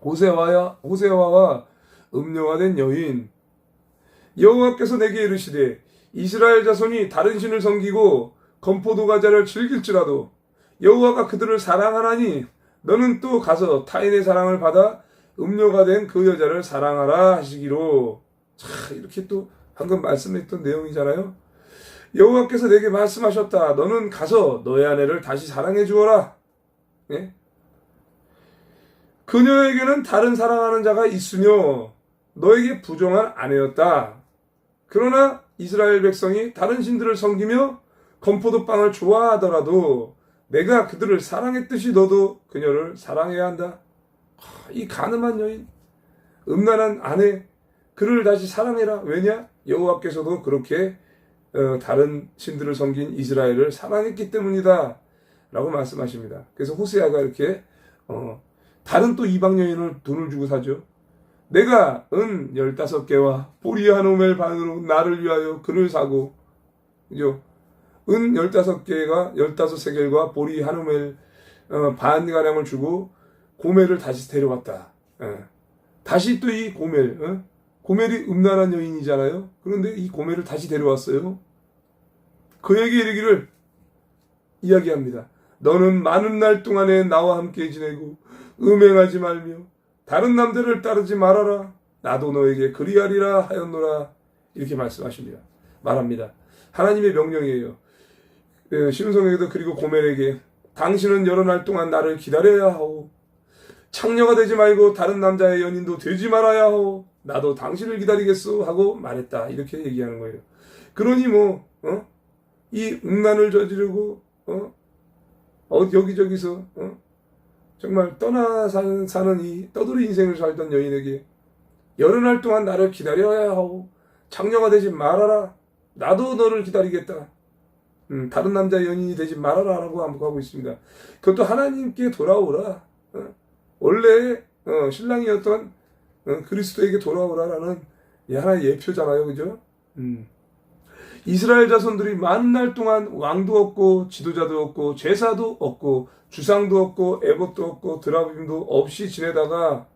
호세아와 음녀화된 여인. 여호와께서 내게 이르시되 이스라엘 자손이 다른 신을 섬기고 건포도 과자를 즐길지라도 여호와가 그들을 사랑하나니 너는 또 가서 타인의 사랑을 받아 음녀가 된 그 여자를 사랑하라 하시기로. 자, 이렇게 또 방금 말씀했던 내용이잖아요. 여호와께서 내게 말씀하셨다. 너는 가서 너의 아내를 다시 사랑해 주어라. 예? 그녀에게는 다른 사랑하는 자가 있으며 너에게 부정한 아내였다. 그러나 이스라엘 백성이 다른 신들을 섬기며 건포도빵을 좋아하더라도 내가 그들을 사랑했듯이 너도 그녀를 사랑해야 한다. 이 가늠한 여인, 음란한 아내, 그를 다시 사랑해라. 왜냐? 여호와께서도 그렇게 다른 신들을 섬긴 이스라엘을 사랑했기 때문이다 라고 말씀하십니다. 그래서 호세아가 이렇게 다른 또 이방 여인을 돈을 주고 사죠. 내가 은 15개와 보리 한 오멜 반으로 나를 위하여 그를 사고, 그죠? 은 15개가 15세겔과 보리 한 오멜 반가량을 주고 고멜을 다시 데려왔다. 다시 또 이 고멜, 고멜이 음란한 여인이잖아요. 그런데 이 고멜을 다시 데려왔어요. 그에게 이르기를 이야기합니다. 너는 많은 날 동안에 나와 함께 지내고 음행하지 말며 다른 남자를 따르지 말아라. 나도 너에게 그리하리라 하였노라. 이렇게 말합니다. 하나님의 명령이에요. 심성에게도 그리고 고멜에게 당신은 여러 날 동안 나를 기다려야 하오. 창녀가 되지 말고 다른 남자의 연인도 되지 말아야 하오. 나도 당신을 기다리겠소 하고 말했다. 이렇게 얘기하는 거예요. 그러니 이 음란을 저지르고 여기저기서 정말 떠나 사는 이 떠돌이 인생을 살던 여인에게 여러 날 동안 나를 기다려야 하오. 창녀가 되지 말아라. 나도 너를 기다리겠다. 다른 남자의 연인이 되지 말아라 라고 하고 있습니다. 그것도 하나님께 돌아오라. 원래 신랑이었던 그리스도에게 돌아오라라는 하나의 예표잖아요. 그죠? 이스라엘 자손들이 많은 날 동안 왕도 없고 지도자도 없고 제사도 없고 주상도 없고 에봇도 없고 드라빔도 없이 지내다가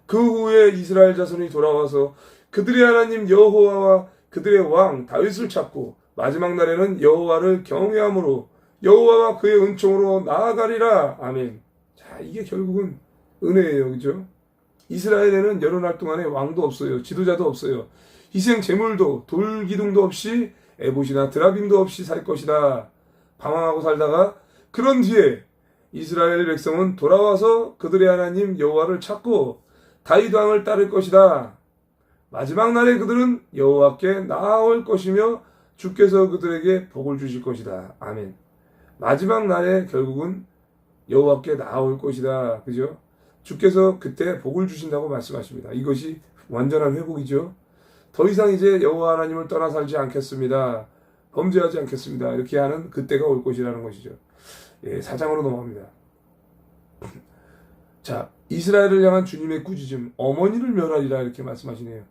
그 후에 이스라엘 자손이 돌아와서 그들의 하나님 여호와와 그들의 왕 다윗을 찾고 마지막 날에는 여호와를 경외함으로 여호와와 그의 은총으로 나아가리라. 아멘. 자, 이게 결국은 은혜예요. 그죠? 이스라엘에는 여러 날 동안에 왕도 없어요. 지도자도 없어요. 희생 제물도 돌기둥도 없이 에봇이나 드라빔도 없이 살 것이다. 방황하고 살다가 그런 뒤에 이스라엘 백성은 돌아와서 그들의 하나님 여호와를 찾고 다윗 왕을 따를 것이다. 마지막 날에 그들은 여호와께 나아올 것이며 주께서 그들에게 복을 주실 것이다. 아멘. 마지막 날에 결국은 여호와께 나아올 것이다. 그죠? 주께서 그때 복을 주신다고 말씀하십니다. 이것이 완전한 회복이죠. 더 이상 이제 여호와 하나님을 떠나 살지 않겠습니다. 범죄하지 않겠습니다. 이렇게 하는 그때가 올 것이라는 것이죠. 4장으로 넘어갑니다. 자, 이스라엘을 향한 주님의 꾸짖음, 어머니를 멸하리라 이렇게 말씀하시네요.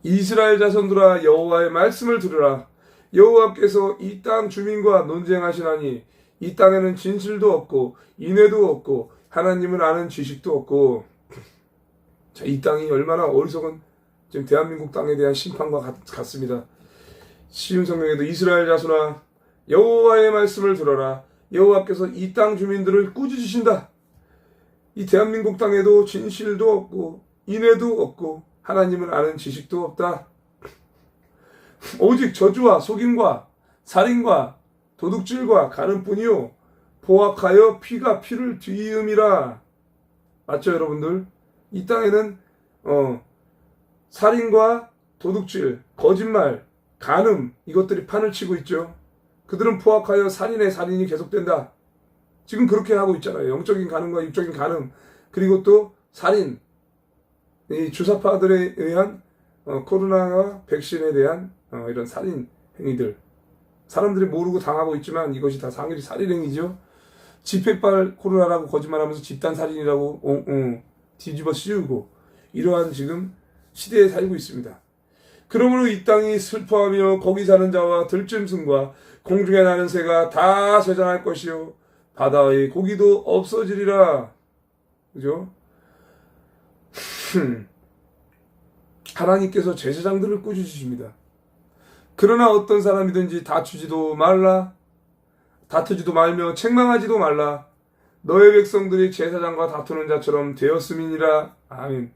이스라엘 자손들아 여호와의 말씀을 들으라. 여호와께서 이 땅 주민과 논쟁하시나니 이 땅에는 진실도 없고 인애도 없고 하나님을 아는 지식도 없고. 자, 이 땅이 얼마나 어리석은 지금 대한민국 땅에 대한 심판과 같습니다. 시임 성경에도 이스라엘 자손아 여호와의 말씀을 들어라. 여호와께서 이 땅 주민들을 꾸짖으신다. 이 대한민국 땅에도 진실도 없고 인애도 없고 하나님을 아는 지식도 없다. 오직 저주와 속임과 살인과 도둑질과 가는뿐이요 포악하여 피가 피를 뒤이음이라. 맞죠, 여러분들? 이 땅에는 살인과 도둑질, 거짓말, 간음 이것들이 판을 치고 있죠. 그들은 포악하여 살인의 살인이 계속된다. 지금 그렇게 하고 있잖아요. 영적인 간음과 육적인 간음, 그리고 또 살인, 이 주사파들에 의한 코로나와 백신에 대한 이런 살인 행위들, 사람들이 모르고 당하고 있지만 이것이 다 상일이 살인 행위죠. 집회빨 코로나라고 거짓말하면서 집단 살인이라고 뒤집어 씌우고 이러한 지금 시대에 살고 있습니다. 그러므로 이 땅이 슬퍼하며 거기 사는 자와 들짐승과 공중에 나는 새가 다 쇠잔할 것이요 바다의 고기도 없어지리라. 그죠? 하나님께서 제사장들을 꾸짖으십니다. 그러나 어떤 사람이든지 다투지도 말며 책망하지도 말라. 너의 백성들이 제사장과 다투는 자처럼 되었음이니라. 아멘.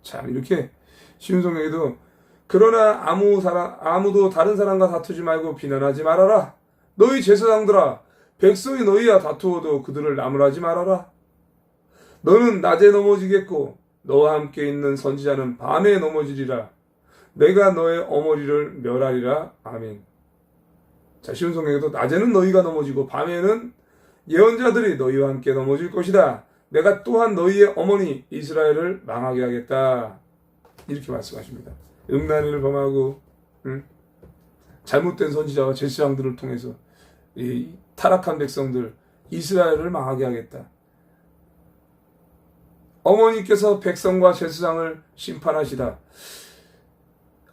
참, 이렇게 쉬운 성경에도 그러나 아무도 다른 사람과 다투지 말고 비난하지 말아라. 너희 제사장들아, 백성이 너희와 다투어도 그들을 나무라지 말아라. 너는 낮에 넘어지겠고 너와 함께 있는 선지자는 밤에 넘어지리라. 내가 너의 어머니를 멸하리라. 아멘. 자, 쉬운 성경에도 낮에는 너희가 넘어지고 밤에는 예언자들이 너희와 함께 넘어질 것이다. 내가 또한 너희의 어머니 이스라엘을 망하게 하겠다. 이렇게 말씀하십니다. 음란을 범하고 잘못된 선지자와 제사장들을 통해서 이 타락한 백성들 이스라엘을 망하게 하겠다. 어머니께서 백성과 제사장을 심판하시다.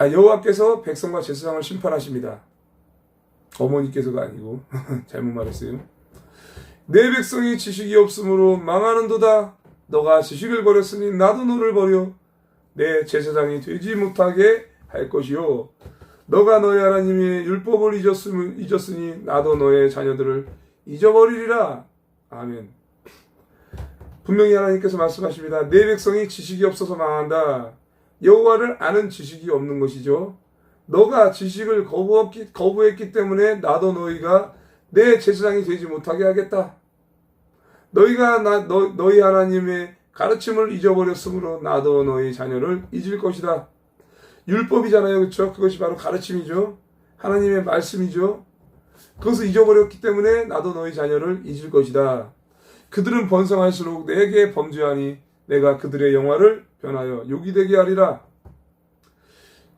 여호와께서 백성과 제사장을 심판하십니다. 어머니께서가 아니고 잘못 말했어요. 내 백성이 지식이 없으므로 망하는도다. 너가 지식을 버렸으니 나도 너를 버려 내 제사장이 되지 못하게 할 것이요. 너가 너의 하나님의 율법을 잊었으니 나도 너의 자녀들을 잊어버리리라. 아멘. 분명히 하나님께서 말씀하십니다. 내 백성이 지식이 없어서 망한다. 여호와를 아는 지식이 없는 것이죠. 너가 지식을 거부했기 때문에 나도 너희가 내 제사장이 되지 못하게 하겠다. 너희가 너희 하나님의 가르침을 잊어버렸으므로 나도 너희 자녀를 잊을 것이다. 율법이잖아요. 그렇죠? 그것이 바로 가르침이죠. 하나님의 말씀이죠. 그것을 잊어버렸기 때문에 나도 너희 자녀를 잊을 것이다. 그들은 번성할수록 내게 범죄하니 내가 그들의 영화를 변하여 욕이 되게 하리라.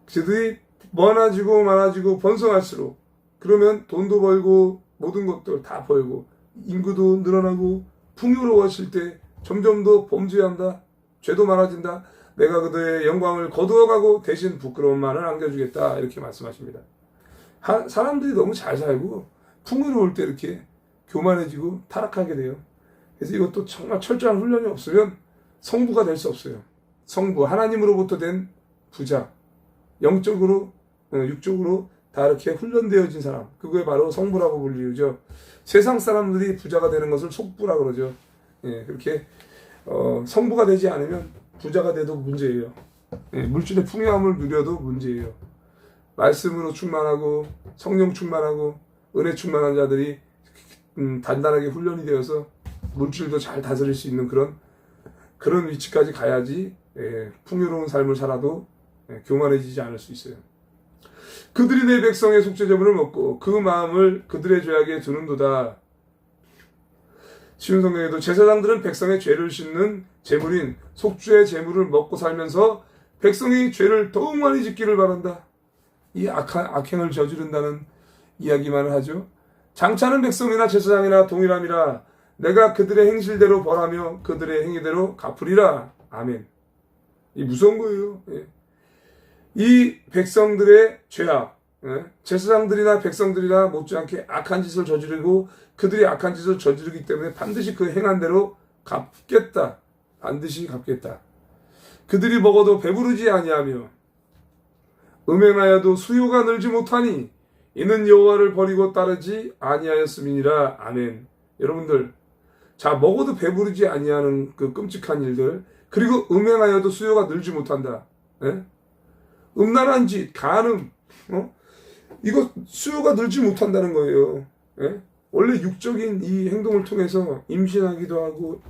그들이 많아지고 번성할수록 그러면 돈도 벌고 모든 것들 다 벌고 인구도 늘어나고 풍요로워질 때 점점 더 범죄한다. 죄도 많아진다. 내가 그들의 영광을 거두어가고 대신 부끄러움만을 안겨주겠다. 이렇게 말씀하십니다. 사람들이 너무 잘 살고 풍요로울 때 이렇게 교만해지고 타락하게 돼요. 그래서 이것도 정말 철저한 훈련이 없으면 성부가 될 수 없어요. 성부, 하나님으로부터 된 부자, 영적으로, 육적으로 다 이렇게 훈련되어진 사람, 그거에 바로 성부라고 불리우죠. 세상 사람들이 부자가 되는 것을 속부라 그러죠. 예, 그렇게 성부가 되지 않으면 부자가 돼도 문제예요. 예, 물질의 풍요함을 누려도 문제예요. 말씀으로 충만하고 성령 충만하고 은혜 충만한 자들이 단단하게 훈련이 되어서 물질도 잘 다스릴 수 있는 그런 위치까지 가야지 풍요로운 삶을 살아도 교만해지지 않을 수 있어요. 그들이 내 백성의 속죄제물을 먹고 그 마음을 그들의 죄악에 두는도다. 쉬운 성경에도 제사장들은 백성의 죄를 씻는 제물인 속죄의 제물을 먹고 살면서 백성이 죄를 더욱 많이 짓기를 바란다. 이 악행을 저지른다는 이야기만을 하죠. 장차는 백성이나 제사장이나 동일함이라 내가 그들의 행실대로 벌하며 그들의 행위대로 갚으리라. 아멘. 이 무서운 거예요. 예. 이 백성들의 죄악, 제사장들이나 백성들이나 못지않게 악한 짓을 저지르고 그들이 악한 짓을 저지르기 때문에 반드시 그 행한 대로 갚겠다. 반드시 갚겠다. 그들이 먹어도 배부르지 아니하며 음행하여도 수요가 늘지 못하니 이는 여호와를 버리고 따르지 아니하였음이니라. 아멘. 여러분들, 자, 먹어도 배부르지 아니하는 그 끔찍한 일들, 그리고 음행하여도 수요가 늘지 못한다. 예? 음란한 짓, 간음, 이거 수요가 늘지 못한다는 거예요. 예? 원래 육적인 이 행동을 통해서 임신하기도 하고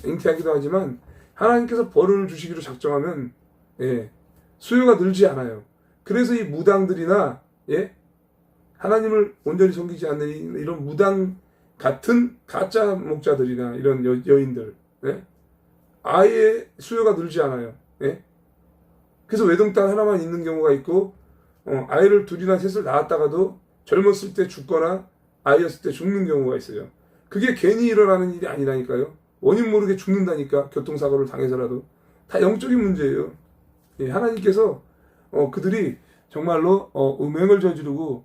잉태하기도 하지만 하나님께서 벌을 주시기로 작정하면 수요가 늘지 않아요. 그래서 이 무당들이나 하나님을 온전히 섬기지 않는 이런 무당 같은 가짜 목자들이나 이런 여인들 아예 수요가 늘지 않아요. 그래서 외동딸 하나만 있는 경우가 있고 아이를 둘이나 셋을 낳았다가도 젊었을 때 죽거나 아이였을 때 죽는 경우가 있어요. 그게 괜히 일어나는 일이 아니라니까요. 원인 모르게 죽는다니까. 교통사고를 당해서라도. 다 영적인 문제예요. 하나님께서 그들이 정말로 음행을 저지르고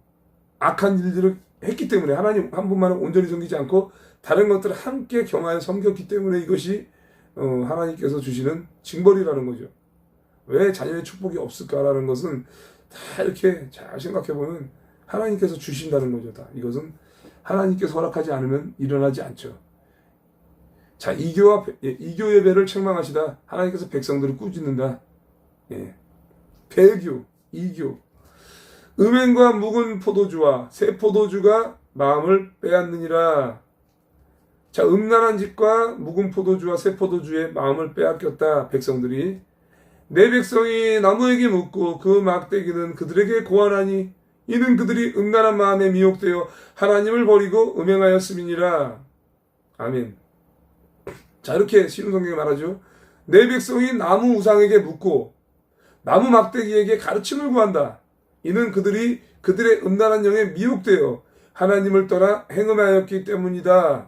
악한 일들을 했기 때문에 하나님 한 분만은 온전히 섬기지 않고 다른 것들을 함께 경하여 섬겼기 때문에 이것이 하나님께서 주시는 징벌이라는 거죠. 왜 자녀의 축복이 없을까라는 것은 다 이렇게 잘 생각해보면 하나님께서 주신다는 거죠. 다 이것은 하나님께서 허락하지 않으면 일어나지 않죠. 자, 이교 예배를 책망하시다 하나님께서 백성들을 꾸짖는다. 배교, 이교. 음행과 묵은 포도주와 새 포도주가 마음을 빼앗느니라. 자, 음란한 짓과 묵은 포도주와 새 포도주의 마음을 빼앗겼다. 백성들이. 내 백성이 나무에게 묻고 그 막대기는 그들에게 고하나니 이는 그들이 음란한 마음에 미혹되어 하나님을 버리고 음행하였음이니라. 아멘. 자, 이렇게 신흥성경에 말하죠. 내 백성이 나무 우상에게 묻고 나무 막대기에게 가르침을 구한다. 이는 그들이 그들의 음란한 영에 미혹되어 하나님을 떠나 행음하였기 때문이다.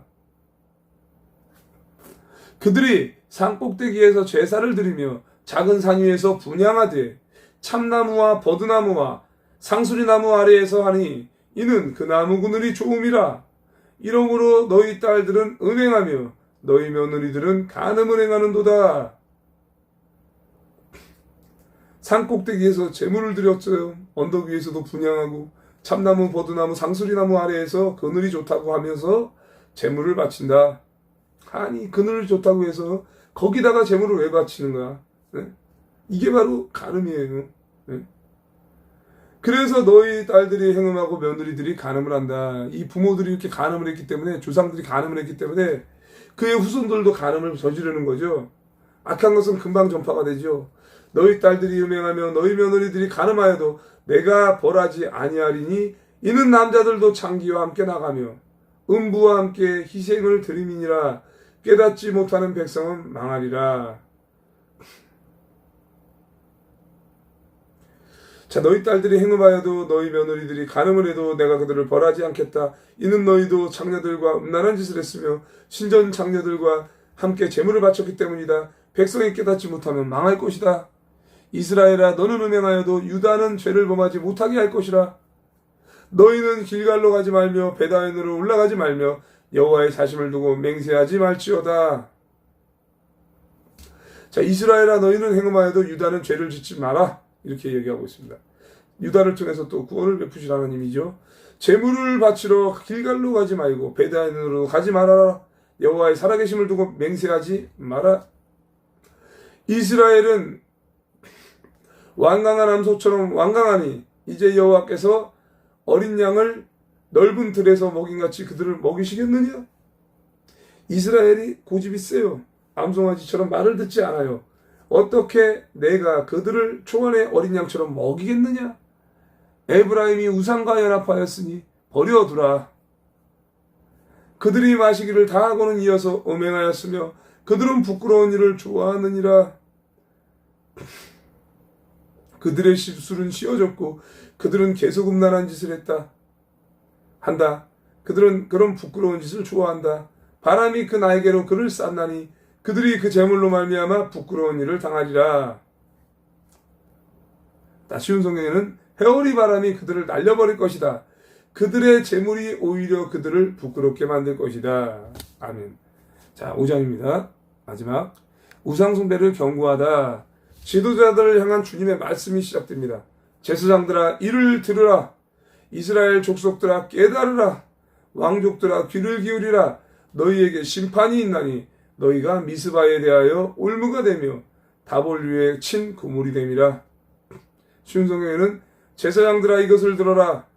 그들이 산꼭대기에서 제사를 드리며 작은 산 위에서 분향하되 참나무와 버드나무와 상수리나무 아래에서 하니 이는 그 나무 그늘이 좋음이라. 이러므로 너희 딸들은 음행하며 너희 며느리들은 간음을 행하는도다. 산꼭대기에서 제물을 드렸어요. 언덕 위에서도 분향하고 참나무, 버드나무, 상수리나무 아래에서 그늘이 좋다고 하면서 제물을 바친다. 아니, 그늘이 좋다고 해서 거기다가 제물을 왜 바치는 거야? 이게 바로 간음이에요. 그래서 너희 딸들이 행음하고 며느리들이 간음을 한다. 이 부모들이 이렇게 간음을 했기 때문에, 조상들이 간음을 했기 때문에 그의 후손들도 간음을 저지르는 거죠. 악한 것은 금방 전파가 되죠. 너희 딸들이 음행하며 너희 며느리들이 간음하여도 내가 벌하지 아니하리니 이는 남자들도 창기와 함께 나가며 음부와 함께 희생을 드림이니라. 깨닫지 못하는 백성은 망하리라. 자, 너희 딸들이 행음하여도 너희 며느리들이 간음을 해도 내가 그들을 벌하지 않겠다. 이는 너희도 장녀들과 음란한 짓을 했으며 신전 장녀들과 함께 제물을 바쳤기 때문이다. 백성이 깨닫지 못하면 망할 것이다. 이스라엘아, 너는 음행하여도 유다는 죄를 범하지 못하게 할 것이라. 너희는 길갈로 가지 말며 베다인으로 올라가지 말며 여호와의 사심을 두고 맹세하지 말지어다. 자, 이스라엘아, 너희는 행음하여도 유다는 죄를 짓지 마라. 이렇게 얘기하고 있습니다. 유다를 통해서 또 구원을 베푸실 하나님이죠. 제물을 바치러 길갈로 가지 말고 베다인으로 가지 말아라. 여호와의 살아계심을 두고 맹세하지 마라. 이스라엘은 완강한 암소처럼 완강하니 이제 여호와께서 어린 양을 넓은 들에서 먹인같이 그들을 먹이시겠느냐? 이스라엘이 고집이 세요. 암송아지처럼 말을 듣지 않아요. 어떻게 내가 그들을 초원의 어린 양처럼 먹이겠느냐? 에브라임이 우상과 연합하였으니 버려두라. 그들이 마시기를 다하고는 이어서 음행하였으며 그들은 부끄러운 일을 좋아하느니라. 그들의 술은 씌어졌고 그들은 계속 음란한 짓을 한다. 그들은 그런 부끄러운 짓을 좋아한다. 바람이 그 날개로 그를 쌌나니 그들이 그 재물로 말미암아 부끄러운 일을 당하리라. 쉬운 성경에는 해오리 바람이 그들을 날려버릴 것이다. 그들의 재물이 오히려 그들을 부끄럽게 만들 것이다. 아멘. 자, 5장입니다. 마지막. 우상숭배를 경고하다. 지도자들을 향한 주님의 말씀이 시작됩니다. 제사장들아, 이를 들으라. 이스라엘 족속들아, 깨달으라. 왕족들아, 귀를 기울이라. 너희에게 심판이 있나니 너희가 미스바에 대하여 올무가 되며 다볼 위에 친 그물이 됨이라. 쉬운 성경에는 제사장들아 이것을 들어라.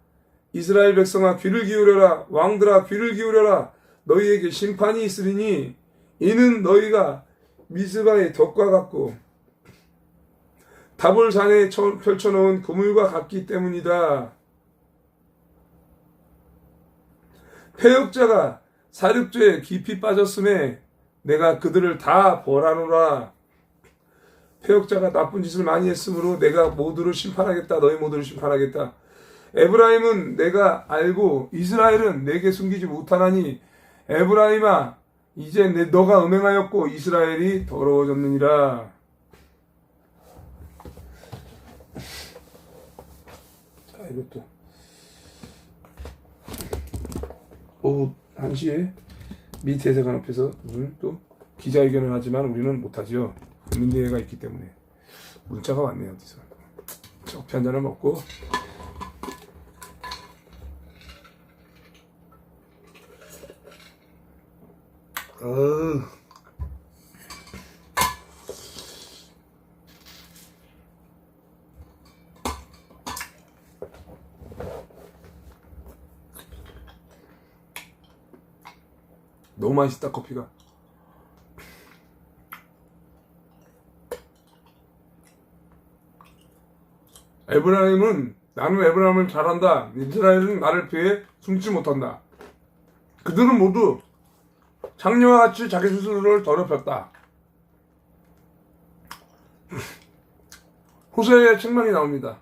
이스라엘 백성아 귀를 기울여라. 왕들아 귀를 기울여라. 너희에게 심판이 있으리니 이는 너희가 미스바의 덕과 같고 다볼 산에 펼쳐놓은 그물과 같기 때문이다. 패역자가 사륙죄에 깊이 빠졌음에 내가 그들을 다 벌하노라. 패역자가 나쁜 짓을 많이 했으므로 내가 모두를 심판하겠다. 너희 모두를 심판하겠다. 에브라임은 내가 알고 이스라엘은 내게 숨기지 못하나니 에브라임아 이제 너가 음행하였고 이스라엘이 더러워졌느니라. 자, 이것도 오후 1시에 미 대사관 앞에서 오늘 또 기자회견을 하지만 우리는 못하지요. 국민대회가 있기 때문에. 문자가 왔네요. 어디서. 커피 한 잔을 먹고 너무 맛있다 커피가. 에브라임은 나는 에브라임을 잘한다. 이스라엘은 나를 피해 숨지 못한다. 그들은 모두 장녀와 같이 자기 스스로를 더럽혔다. 호세의 책망이 나옵니다.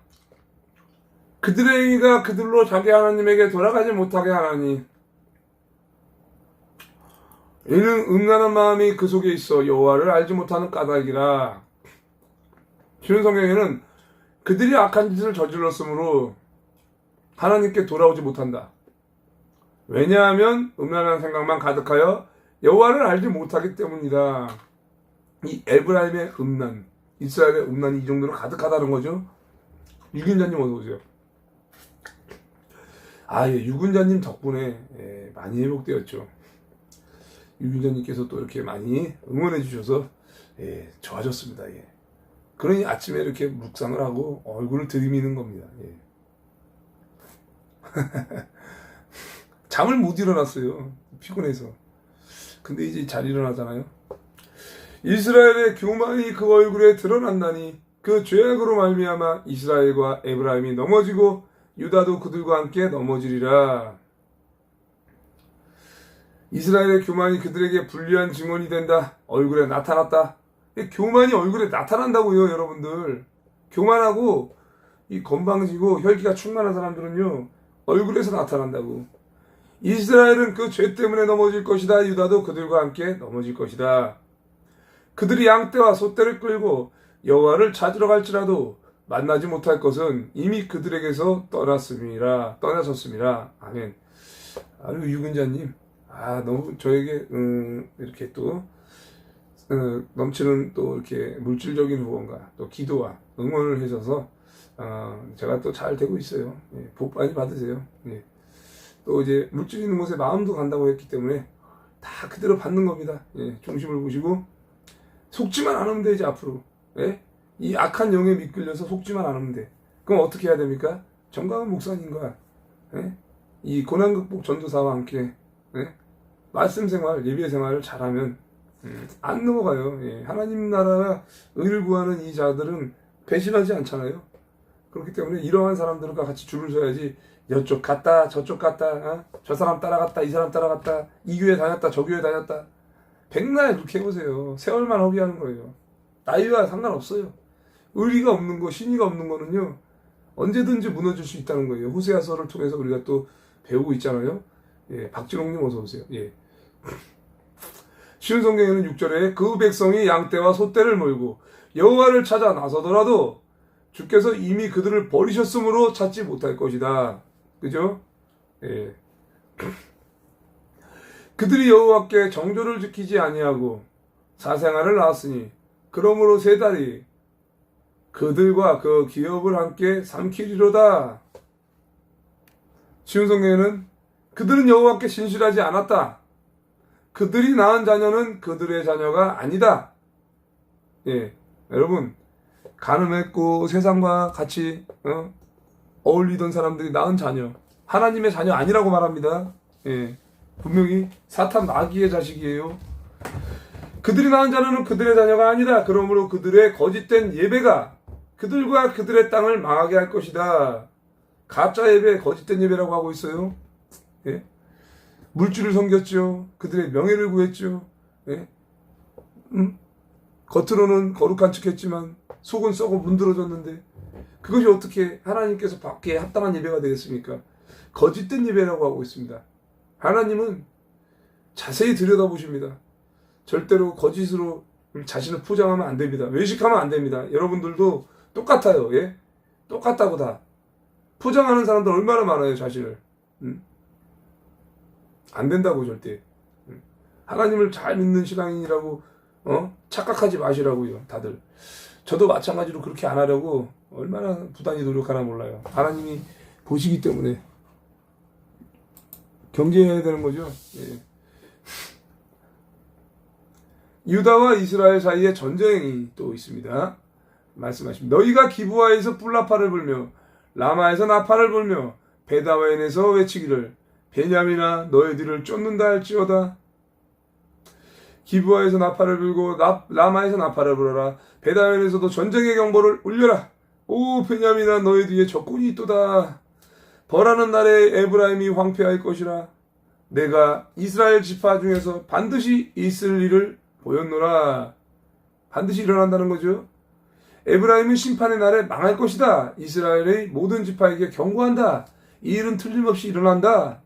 그들의 행위가 그들로 자기 하나님에게 돌아가지 못하게 하나니 이는 음란한 마음이 그 속에 있어 여호와를 알지 못하는 까닭이라. 쉬운 성경에는 그들이 악한 짓을 저질렀으므로 하나님께 돌아오지 못한다. 왜냐하면 음란한 생각만 가득하여 여호와를 알지 못하기 때문이다. 이 에브라임의 음란, 이스라엘의 음란이 이 정도로 가득하다는 거죠. 유균자님 어서 오세요. 예, 유균자님 덕분에 많이 회복되었죠. 유균자님께서 또 이렇게 많이 응원해 주셔서 좋아졌습니다. 그러니 아침에 이렇게 묵상을 하고 얼굴을 들이미는 겁니다. 잠을 못 일어났어요. 피곤해서. 근데 이제 잘 일어나잖아요. 이스라엘의 교만이 그 얼굴에 드러난다니 그 죄악으로 말미암아 이스라엘과 에브라임이 넘어지고 유다도 그들과 함께 넘어지리라. 이스라엘의 교만이 그들에게 불리한 증언이 된다. 얼굴에 나타났다. 교만이 얼굴에 나타난다고요, 여러분들. 교만하고 이 건방지고 혈기가 충만한 사람들은요, 얼굴에서 나타난다고. 이스라엘은 그 죄 때문에 넘어질 것이다. 유다도 그들과 함께 넘어질 것이다. 그들이 양떼와 소떼를 끌고 여호와를 찾으러 갈지라도 만나지 못할 것은 이미 그들에게서 떠나섰음이라. 아멘. 아유, 유근자님. 너무 저에게 이렇게 또 넘치는 또 이렇게 물질적인 후원과 또 기도와 응원을 해줘서 제가 또 잘 되고 있어요. 복 많이 받으세요. 또 이제 물질 있는 곳에 마음도 간다고 했기 때문에 다 그대로 받는 겁니다. 중심을 보시고 속지만 않으면 돼. 이제 앞으로 이 악한 영에 미끌려서 속지만 않으면 돼. 그럼 어떻게 해야 됩니까? 정강은 목사님과 이 고난극복 전도사와 함께 말씀 생활, 예배 생활을 잘하면 안 넘어가요. 하나님 나라가 의를 구하는 이 자들은 배신하지 않잖아요. 그렇기 때문에 이러한 사람들과 같이 줄을 서야지. 이쪽 갔다 저쪽 갔다 저 사람 따라갔다 이 사람 따라갔다 이 교회 다녔다 저 교회 다녔다 백날 그렇게 해보세요. 세월만 허비하는 거예요. 나이와 상관없어요. 의리가 없는 거, 신의가 없는 거는요 언제든지 무너질 수 있다는 거예요. 호세아서를 통해서 우리가 또 배우고 있잖아요. 박진홍님 어서 오세요. 쉬운 성경에는 6절에 그 백성이 양떼와 소떼를 몰고 여호와를 찾아 나서더라도 주께서 이미 그들을 버리셨으므로 찾지 못할 것이다. 그죠? 그들이 여호와께 정조를 지키지 아니하고 사생활을 낳았으니 그러므로 세 달이 그들과 그 기업을 함께 삼키리로다. 쉬운 성경에는 그들은 여호와께 신실하지 않았다. 그들이 낳은 자녀는 그들의 자녀가 아니다. 예, 여러분 가늠했고 세상과 같이 어울리던 사람들이 낳은 자녀, 하나님의 자녀 아니라고 말합니다. 예, 분명히 사탄 마귀의 자식이에요. 그들이 낳은 자녀는 그들의 자녀가 아니다. 그러므로 그들의 거짓된 예배가 그들과 그들의 땅을 망하게 할 것이다. 가짜 예배, 거짓된 예배라고 하고 있어요. 예? 물주를 섬겼죠. 그들의 명예를 구했죠. 예? 겉으로는 거룩한 척했지만 속은 썩어 문드러졌는데 그것이 어떻게 하나님께서 받기에 합당한 예배가 되겠습니까? 거짓된 예배라고 하고 있습니다. 하나님은 자세히 들여다보십니다. 절대로 거짓으로 자신을 포장하면 안 됩니다. 외식하면 안 됩니다. 여러분들도 똑같아요. 예? 똑같다고 다. 포장하는 사람들 얼마나 많아요, 자신을. 안 된다고, 절대. 하나님을 잘 믿는 신앙인이라고, 착각하지 마시라고요, 다들. 저도 마찬가지로 그렇게 안 하려고 얼마나 부단히 노력하나 몰라요. 하나님이 보시기 때문에. 경계해야 되는 거죠. 예. 유다와 이스라엘 사이에 전쟁이 또 있습니다. 말씀하십니다. 너희가 기브아에서 뿔나파를 불며 라마에서 나팔을 불며 베다웬에서 외치기를 베냐민아 너희들을 쫓는다 할지어다. 기브아에서 나팔을 불고 라마에서 나팔을 불어라. 베다웬에서도 전쟁의 경보를 울려라. 오 베냐민아 너희 뒤에 적군이 있도다. 벌하는 날에 에브라임이 황폐할 것이라. 내가 이스라엘 지파 중에서 반드시 있을 일을 보였노라. 반드시 일어난다는 거죠. 에브라임은 심판의 날에 망할 것이다. 이스라엘의 모든 지파에게 경고한다. 이 일은 틀림없이 일어난다.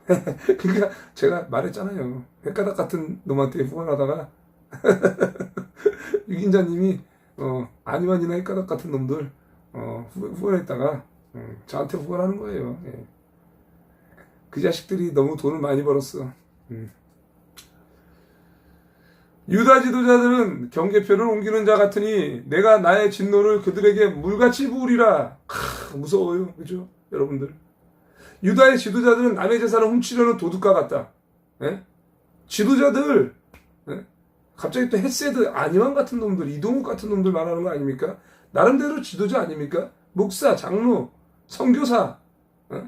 그러니까 제가 말했잖아요. 헷가닥 같은 놈한테 후원하다가 유긴자님이 아니만이나 헷가닥 같은 놈들 후원했다가 저한테 후원하는 거예요. 예. 그 자식들이 너무 돈을 많이 벌었어. 유다 지도자들은 경계표를 옮기는 자 같으니 내가 나의 진노를 그들에게 물같이 부으리라. 무서워요. 그죠? 여러분들. 유다의 지도자들은 남의 재산을 훔치려는 도둑과 같다. 예? 지도자들, 예? 갑자기 또 헷세드, 안희왕 같은 놈들, 이동욱 같은 놈들 말하는 거 아닙니까? 나름대로 지도자 아닙니까? 목사, 장로, 선교사. 예?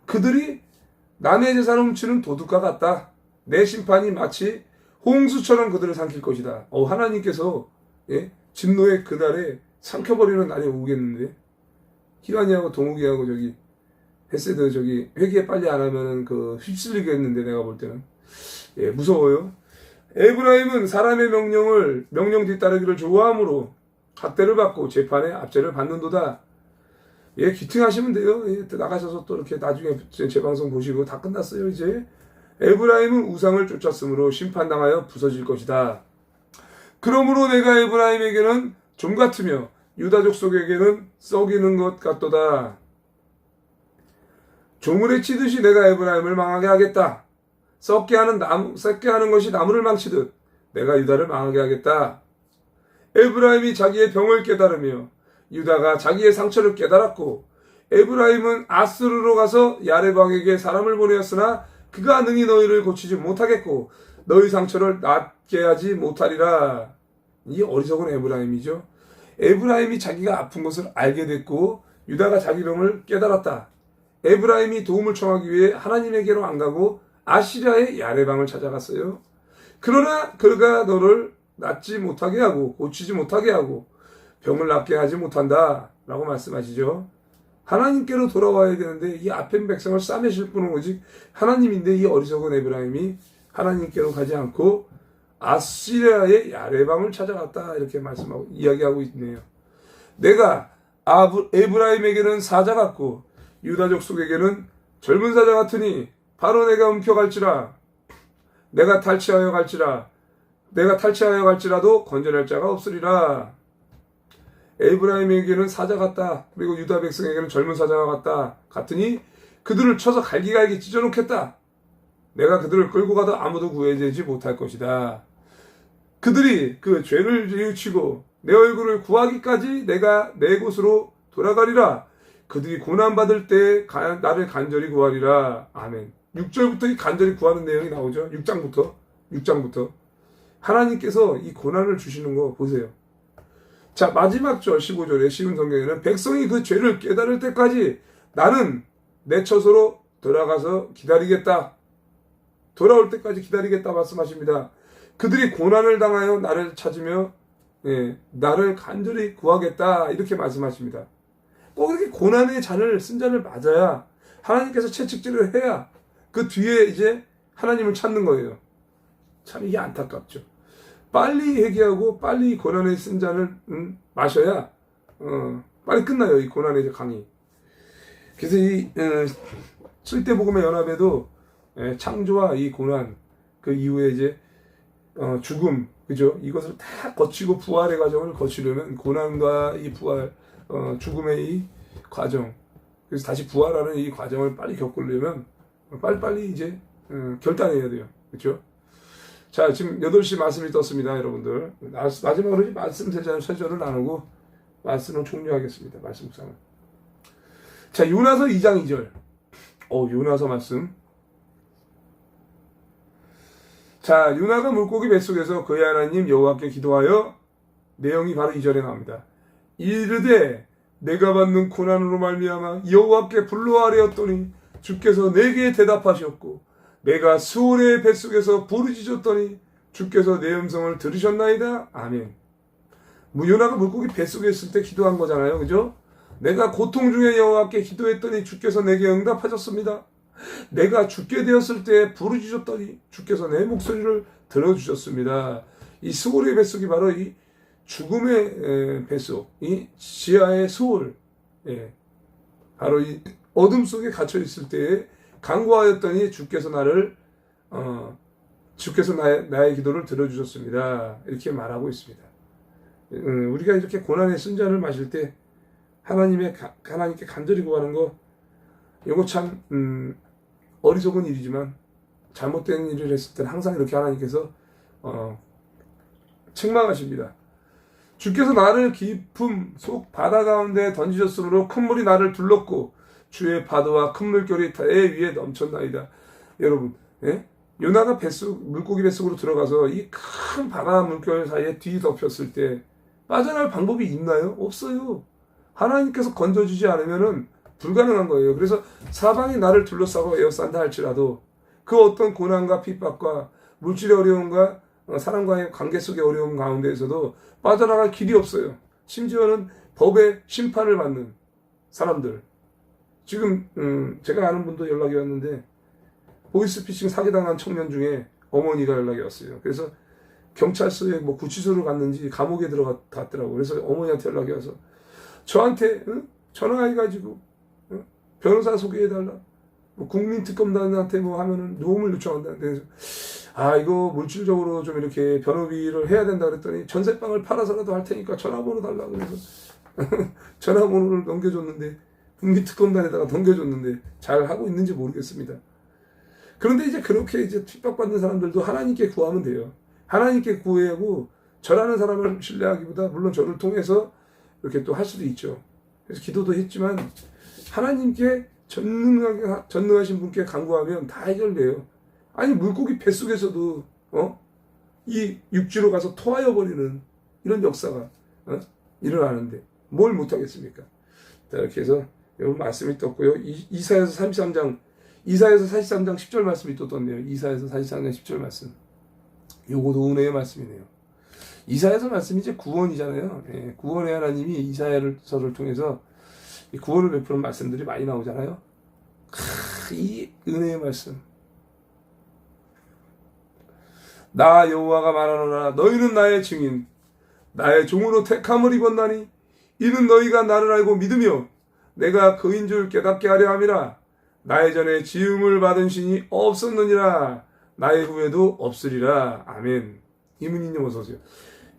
그들이 남의 재산을 훔치는 도둑과 같다. 내 심판이 마치 홍수처럼 그들을 삼킬 것이다. 하나님께서 예? 진노의 그날에 삼켜버리는 날이 오겠는데 희환이하고 동욱이하고 저기 헬세드 저기 회개 빨리 안 하면은 휩쓸리겠는데 내가 볼 때는 예, 무서워요. 에브라임은 사람의 명령 뒤따르기를 좋아하므로 학대를 받고 재판에 압제를 받는도다. 예, 기팅하시면 돼요. 예, 나가셔서 또 이렇게 나중에 제 방송 보시고 다 끝났어요 이제. 에브라임은 우상을 쫓았으므로 심판당하여 부서질 것이다. 그러므로 내가 에브라임에게는 좀 같으며 유다 족속에게는 썩이는 것 같도다. 조물에 치듯이 내가 에브라임을 망하게 하겠다. 썩게 하는 것이 나무를 망치듯 내가 유다를 망하게 하겠다. 에브라임이 자기의 병을 깨달으며 유다가 자기의 상처를 깨달았고 에브라임은 아스르로 가서 야레방에게 사람을 보내었으나 그가 능히 너희를 고치지 못하겠고 너희 상처를 낫게 하지 못하리라. 이 어리석은 에브라임이죠. 에브라임이 자기가 아픈 것을 알게 됐고 유다가 자기 병을 깨달았다. 에브라임이 도움을 청하기 위해 하나님에게로 안 가고 아시리아의 야레방을 찾아갔어요. 그러나 그가 너를 낫지 못하게 하고 고치지 못하게 하고 병을 낫게 하지 못한다 라고 말씀하시죠. 하나님께로 돌아와야 되는데 이 앞에 백성을 싸매실 분은 오직 하나님인데 이 어리석은 에브라임이 하나님께로 가지 않고 아시리아의 야레방을 찾아갔다 이렇게 이야기하고 있네요. 내가 에브라임에게는 사자 같고 유다 족속에게는 젊은 사자 같으니 바로 내가 움켜갈지라. 내가 탈취하여 갈지라도 건져낼 자가 없으리라. 에브라임에게는 사자 같다. 그리고 유다 백성에게는 젊은 사자가 같으니 그들을 쳐서 갈기갈기 찢어놓겠다. 내가 그들을 끌고 가도 아무도 구해내지 못할 것이다. 그들이 그 죄를 뉘우치고 내 얼굴을 구하기까지 내가 내 곳으로 돌아가리라. 그들이 고난받을 때 나를 간절히 구하리라. 아멘. 6절부터 이 간절히 구하는 내용이 나오죠. 6장부터. 하나님께서 이 고난을 주시는 거 보세요. 자, 마지막 절 15절에 쉬운 성경에는 백성이 그 죄를 깨달을 때까지 나는 내 처소로 돌아가서 기다리겠다. 돌아올 때까지 기다리겠다 말씀하십니다. 그들이 고난을 당하여 나를 찾으며 나를 간절히 구하겠다 이렇게 말씀하십니다. 꼭 이렇게 고난의 잔을 쓴 잔을 맞아야 하나님께서 채찍질을 해야 그 뒤에 이제 하나님을 찾는 거예요. 참 이게 안타깝죠. 빨리 회개하고 빨리 고난의 쓴 잔을 마셔야 빨리 끝나요. 이 고난의 강이. 그래서 이 쓸대복음의 연합에도 창조와 이 고난 그 이후에 이제 죽음 그죠? 이것을 다 거치고 부활의 과정을 거치려면 고난과 이 부활 죽음의 이 과정 그래서 다시 부활하는 이 과정을 빨리 겪으려면 빨리빨리 이제 결단해야 돼요. 그렇죠? 자, 지금 8시 말씀이 떴습니다, 여러분들. 마지막으로 말씀 세 절을 나누고 말씀을 종료하겠습니다. 말씀 묵상을. 자, 요나서 2장 2절. 요나서 말씀. 자, 요나가 물고기 뱃속에서 그의 하나님 여호와께 기도하여 내용이 바로 2절에 나옵니다. 이르되 내가 받는 고난으로 말미암아 여호와께 불러하려었더니 주께서 내게 대답하셨고 내가 수월의 뱃속에서 부르짖었더니 주께서 내 음성을 들으셨나이다. 아멘. 요나가 물고기 뱃속에 있을 때 기도한 거잖아요. 그죠? 내가 고통 중에 여호와께 기도했더니 주께서 내게 응답하셨습니다. 내가 죽게 되었을 때 부르짖었더니 주께서 내 목소리를 들어주셨습니다. 이 수월의 뱃속이 바로 이 죽음의 뱃속, 이 지하의 수월, 바로 이 어둠 속에 갇혀 있을 때에 간구하였더니 주께서 나의 기도를 들어주셨습니다. 이렇게 말하고 있습니다. 우리가 이렇게 고난의 쓴잔을 마실 때 하나님께 간절히 구하는 거, 이거 참 어리석은 일이지만 잘못된 일을 했을 때는 항상 이렇게 하나님께서 책망하십니다. 주께서 나를 깊음 속 바다 가운데 던지셨으므로 큰 물이 나를 둘렀고 주의 파도와 큰 물결이 내 위에 넘쳤나이다. 여러분, 요나가 물고기 뱃속으로 들어가서 이 큰 바다 물결 사이에 뒤덮였을 때 빠져나갈 방법이 있나요? 없어요. 하나님께서 건져주지 않으면은 불가능한 거예요. 그래서 사방이 나를 둘러싸고 에워싼다 할지라도 그 어떤 고난과 핍박과 물질의 어려움과 사람과의 관계 속의 어려움 가운데에서도 빠져나갈 길이 없어요. 심지어는 법의 심판을 받는 사람들. 지금 제가 아는 분도 연락이 왔는데 보이스피싱 사기당한 청년 중에 어머니가 연락이 왔어요. 그래서 경찰서에 구치소를 갔는지 감옥에 들어갔더라고요. 그래서 어머니한테 연락이 와서 저한테 전화해가지고 변호사 소개해달라. 국민특검단한테 하면은 도움을 요청한다. 그래서 이거 물질적으로 좀 이렇게 변호비를 해야 된다 그랬더니 전세방을 팔아서라도 할 테니까 전화번호 달라. 그래서 전화번호를 넘겨줬는데 국민특검단에다가 넘겨줬는데 잘 하고 있는지 모르겠습니다. 그런데 이제 그렇게 이제 핍박받는 사람들도 하나님께 구하면 돼요. 하나님께 구하고 저라는 사람을 신뢰하기보다 물론 저를 통해서 이렇게 또 할 수도 있죠. 그래서 기도도 했지만 하나님께 전능하신 분께 간구하면 다 해결돼요. 아니 물고기 뱃속에서도 이 육지로 가서 토하여 버리는 이런 역사가 일어나는데 뭘 못하겠습니까? 자, 이렇게 해서 여러분 말씀이 떴고요. 이사야서 43장 10절 말씀이 또 떴네요. 이사야서 43장 10절 말씀. 요거도 은혜의 말씀이네요. 이사야서 말씀이 이제 구원이잖아요. 구원의 하나님이 이사야서를 통해서 구원을 베푸는 말씀들이 많이 나오잖아요. 이 은혜의 말씀. 나 여호와가 말하노라 너희는 나의 증인 나의 종으로 택함을 입었나니 이는 너희가 나를 알고 믿으며 내가 그인 줄 깨닫게 하려 함이라. 나의 전에 지음을 받은 신이 없었느니라 나의 후에도 없으리라. 아멘. 이문희님 어서 오세요.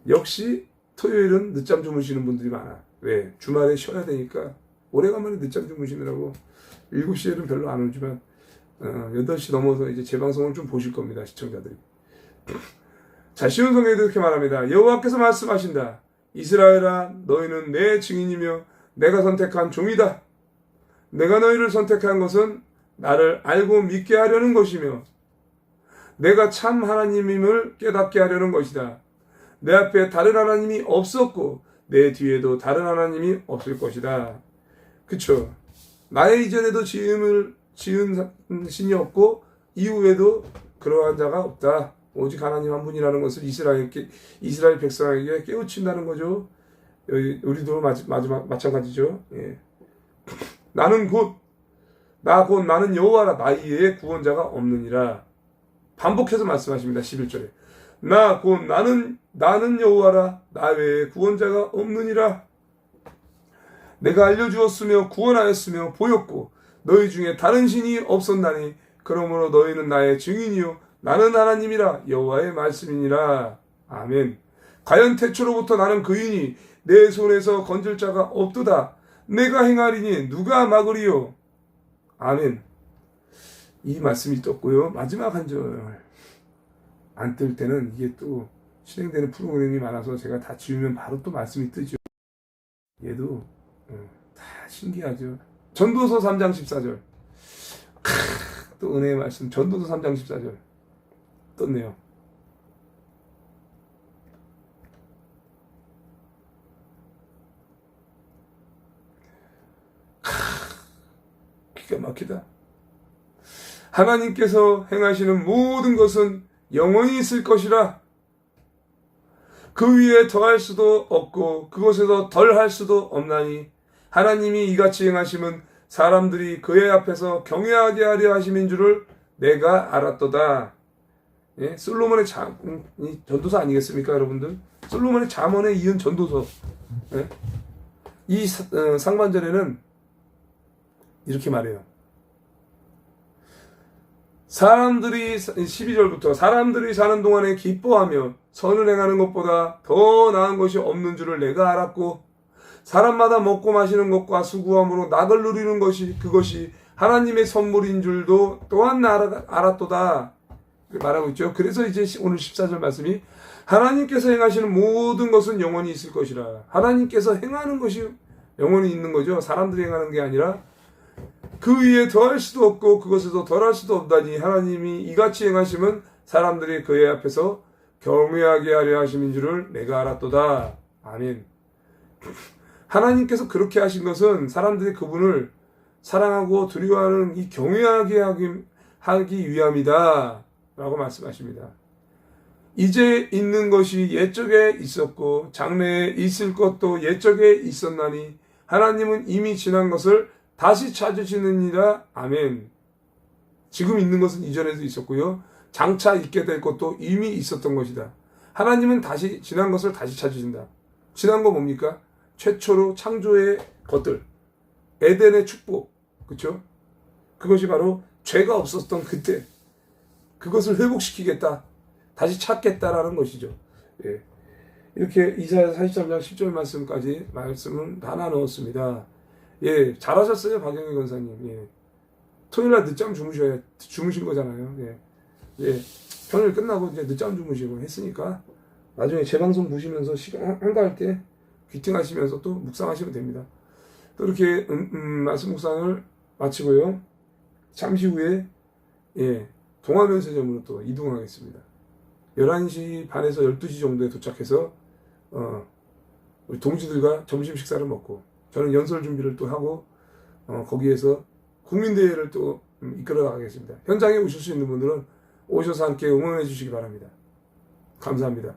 역시 토요일은 늦잠 주무시는 분들이 많아. 왜? 주말에 쉬어야 되니까 오래간만에 늦잠 주무시느라고 7시에는 별로 안 오지만 8시 넘어서 이제 재방송을 좀 보실 겁니다. 시청자들이. 자, 쉬운 성경에도 이렇게 말합니다. 여호와께서 말씀하신다. 이스라엘아 너희는 내 증인이며 내가 선택한 종이다. 내가 너희를 선택한 것은 나를 알고 믿게 하려는 것이며 내가 참 하나님임을 깨닫게 하려는 것이다. 내 앞에 다른 하나님이 없었고 내 뒤에도 다른 하나님이 없을 것이다. 그쵸? 나의 이전에도 지은 신이 없고 이후에도 그러한 자가 없다. 오직 하나님 한 분이라는 것을 이스라엘 백성에게 깨우친다는 거죠. 우리도 마찬가지죠. 예. 나는 나는 여호와라. 나 이외에 구원자가 없느니라. 반복해서 말씀하십니다. 11절에 나는 여호와라. 나 외에 구원자가 없느니라. 내가 알려주었으며 구원하였으며 보였고 너희 중에 다른 신이 없었나니 그러므로 너희는 나의 증인이요 나는 하나님이라. 여호와의 말씀이니라. 아멘. 과연 태초로부터 나는 그이니 내 손에서 건질 자가 없도다. 내가 행하리니 누가 막으리요. 아멘. 이 말씀이 떴고요. 마지막 한 절 안 뜰 때는 이게 또 실행되는 프로그램이 많아서 제가 다 지우면 바로 또 말씀이 뜨죠. 얘도 다 신기하죠. 전도서 3장 14절. 또 은혜의 말씀. 전도서 3장 14절. 떴네요. 기가 막히다. 하나님께서 행하시는 모든 것은 영원히 있을 것이라. 그 위에 더할 수도 없고 그것에서 덜할 수도 없나니 하나님이 이같이 행하심은 사람들이 그의 앞에서 경외하게 하려 하심인 줄을 내가 알았도다. 예? 솔로몬의 전도서 아니겠습니까, 여러분들? 솔로몬의 잠언에 이은 전도서. 예? 이 상반절에는 이렇게 말해요. 12절부터 사람들이 사는 동안에 기뻐하며 선을 행하는 것보다 더 나은 것이 없는 줄을 내가 알았고 사람마다 먹고 마시는 것과 수구함으로 낙을 누리는 그것이 하나님의 선물인 줄도 또한 알았도다. 말하고 있죠. 그래서 이제 오늘 14절 말씀이 하나님께서 행하시는 모든 것은 영원히 있을 것이라. 하나님께서 행하는 것이 영원히 있는 거죠. 사람들이 행하는 게 아니라 그 위에 더할 수도 없고 그것에서 덜할 수도 없다니 하나님이 이같이 행하심은 사람들이 그의 앞에서 경외하게 하려 하심인 줄을 내가 알았도다. 아멘. 하나님께서 그렇게 하신 것은 사람들이 그분을 사랑하고 두려워하는 이 경외하게 하기 위함이다 라고 말씀하십니다. 이제 있는 것이 옛적에 있었고 장래에 있을 것도 옛적에 있었나니 하나님은 이미 지난 것을 다시 찾으시느니라. 아멘. 지금 있는 것은 이전에도 있었고요. 장차 있게 될 것도 이미 있었던 것이다. 하나님은 다시 지난 것을 다시 찾으신다. 지난 거 뭡니까? 최초로 창조의 것들, 에덴의 축복, 그렇죠? 그것이 바로 죄가 없었던 그때 그것을 회복시키겠다, 다시 찾겠다라는 것이죠. 예. 이렇게 이사야 43장 10절 말씀을 다 나누었습니다. 예, 잘하셨어요, 박영희 권사님. 예. 토요일날 늦잠 주무신 거잖아요. 예. 예. 평일 끝나고 이제 늦잠 주무시고 했으니까 나중에 재방송 보시면서 시간 한가할 때 귀팅하시면서 또 묵상하시면 됩니다. 또 이렇게 말씀 묵상을 마치고요. 잠시 후에 예, 동화면세점으로 또 이동하겠습니다. 11시 반에서 12시 정도에 도착해서 우리 동지들과 점심 식사를 먹고 저는 연설 준비를 또 하고 거기에서 국민대회를 또 이끌어 나가겠습니다. 현장에 오실 수 있는 분들은 오셔서 함께 응원해 주시기 바랍니다. 감사합니다.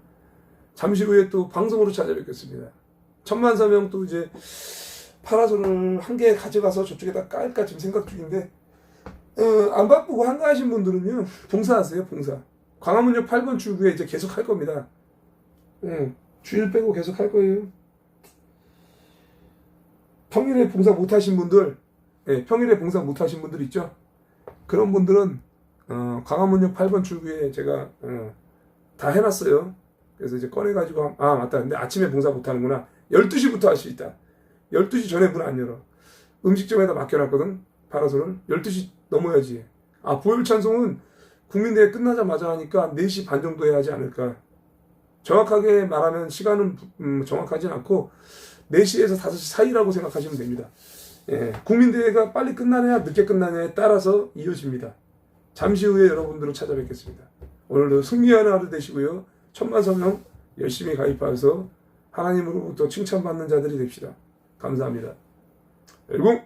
잠시 후에 또 방송으로 찾아뵙겠습니다. 천만사명 또 이제 파라솔을 한 개 가져가서 저쪽에다 깔까 지금 생각 중인데 안 바쁘고 한가하신 분들은요 봉사하세요. 봉사. 광화문역 8번 출구에 이제 계속 할 겁니다. 주일 빼고 계속 할 거예요. 평일에 봉사 못 하신 분들, 평일에 봉사 못 하신 분들 있죠? 그런 분들은 광화문역 8번 출구에 제가 다 해놨어요. 그래서 이제 꺼내가지고 맞다. 근데 아침에 봉사 못 하는구나. 12시부터 할 수 있다. 12시 전에 문 안 열어. 음식점에다 맡겨놨거든. 파라솔을 12시 넘어야지. 보혈 찬송은 국민대회 끝나자마자 하니까 4시 반 정도 해야 하지 않을까. 정확하게 말하면 시간은 정확하진 않고 4시에서 5시 사이라고 생각하시면 됩니다. 국민대회가 빨리 끝나냐 늦게 끝나냐에 따라서 이어집니다. 잠시 후에 여러분들을 찾아뵙겠습니다. 오늘도 승리하는 하루 되시고요. 천만성령 열심히 가입하여서 하나님으로부터 칭찬받는 자들이 됩시다. 감사합니다. 열공!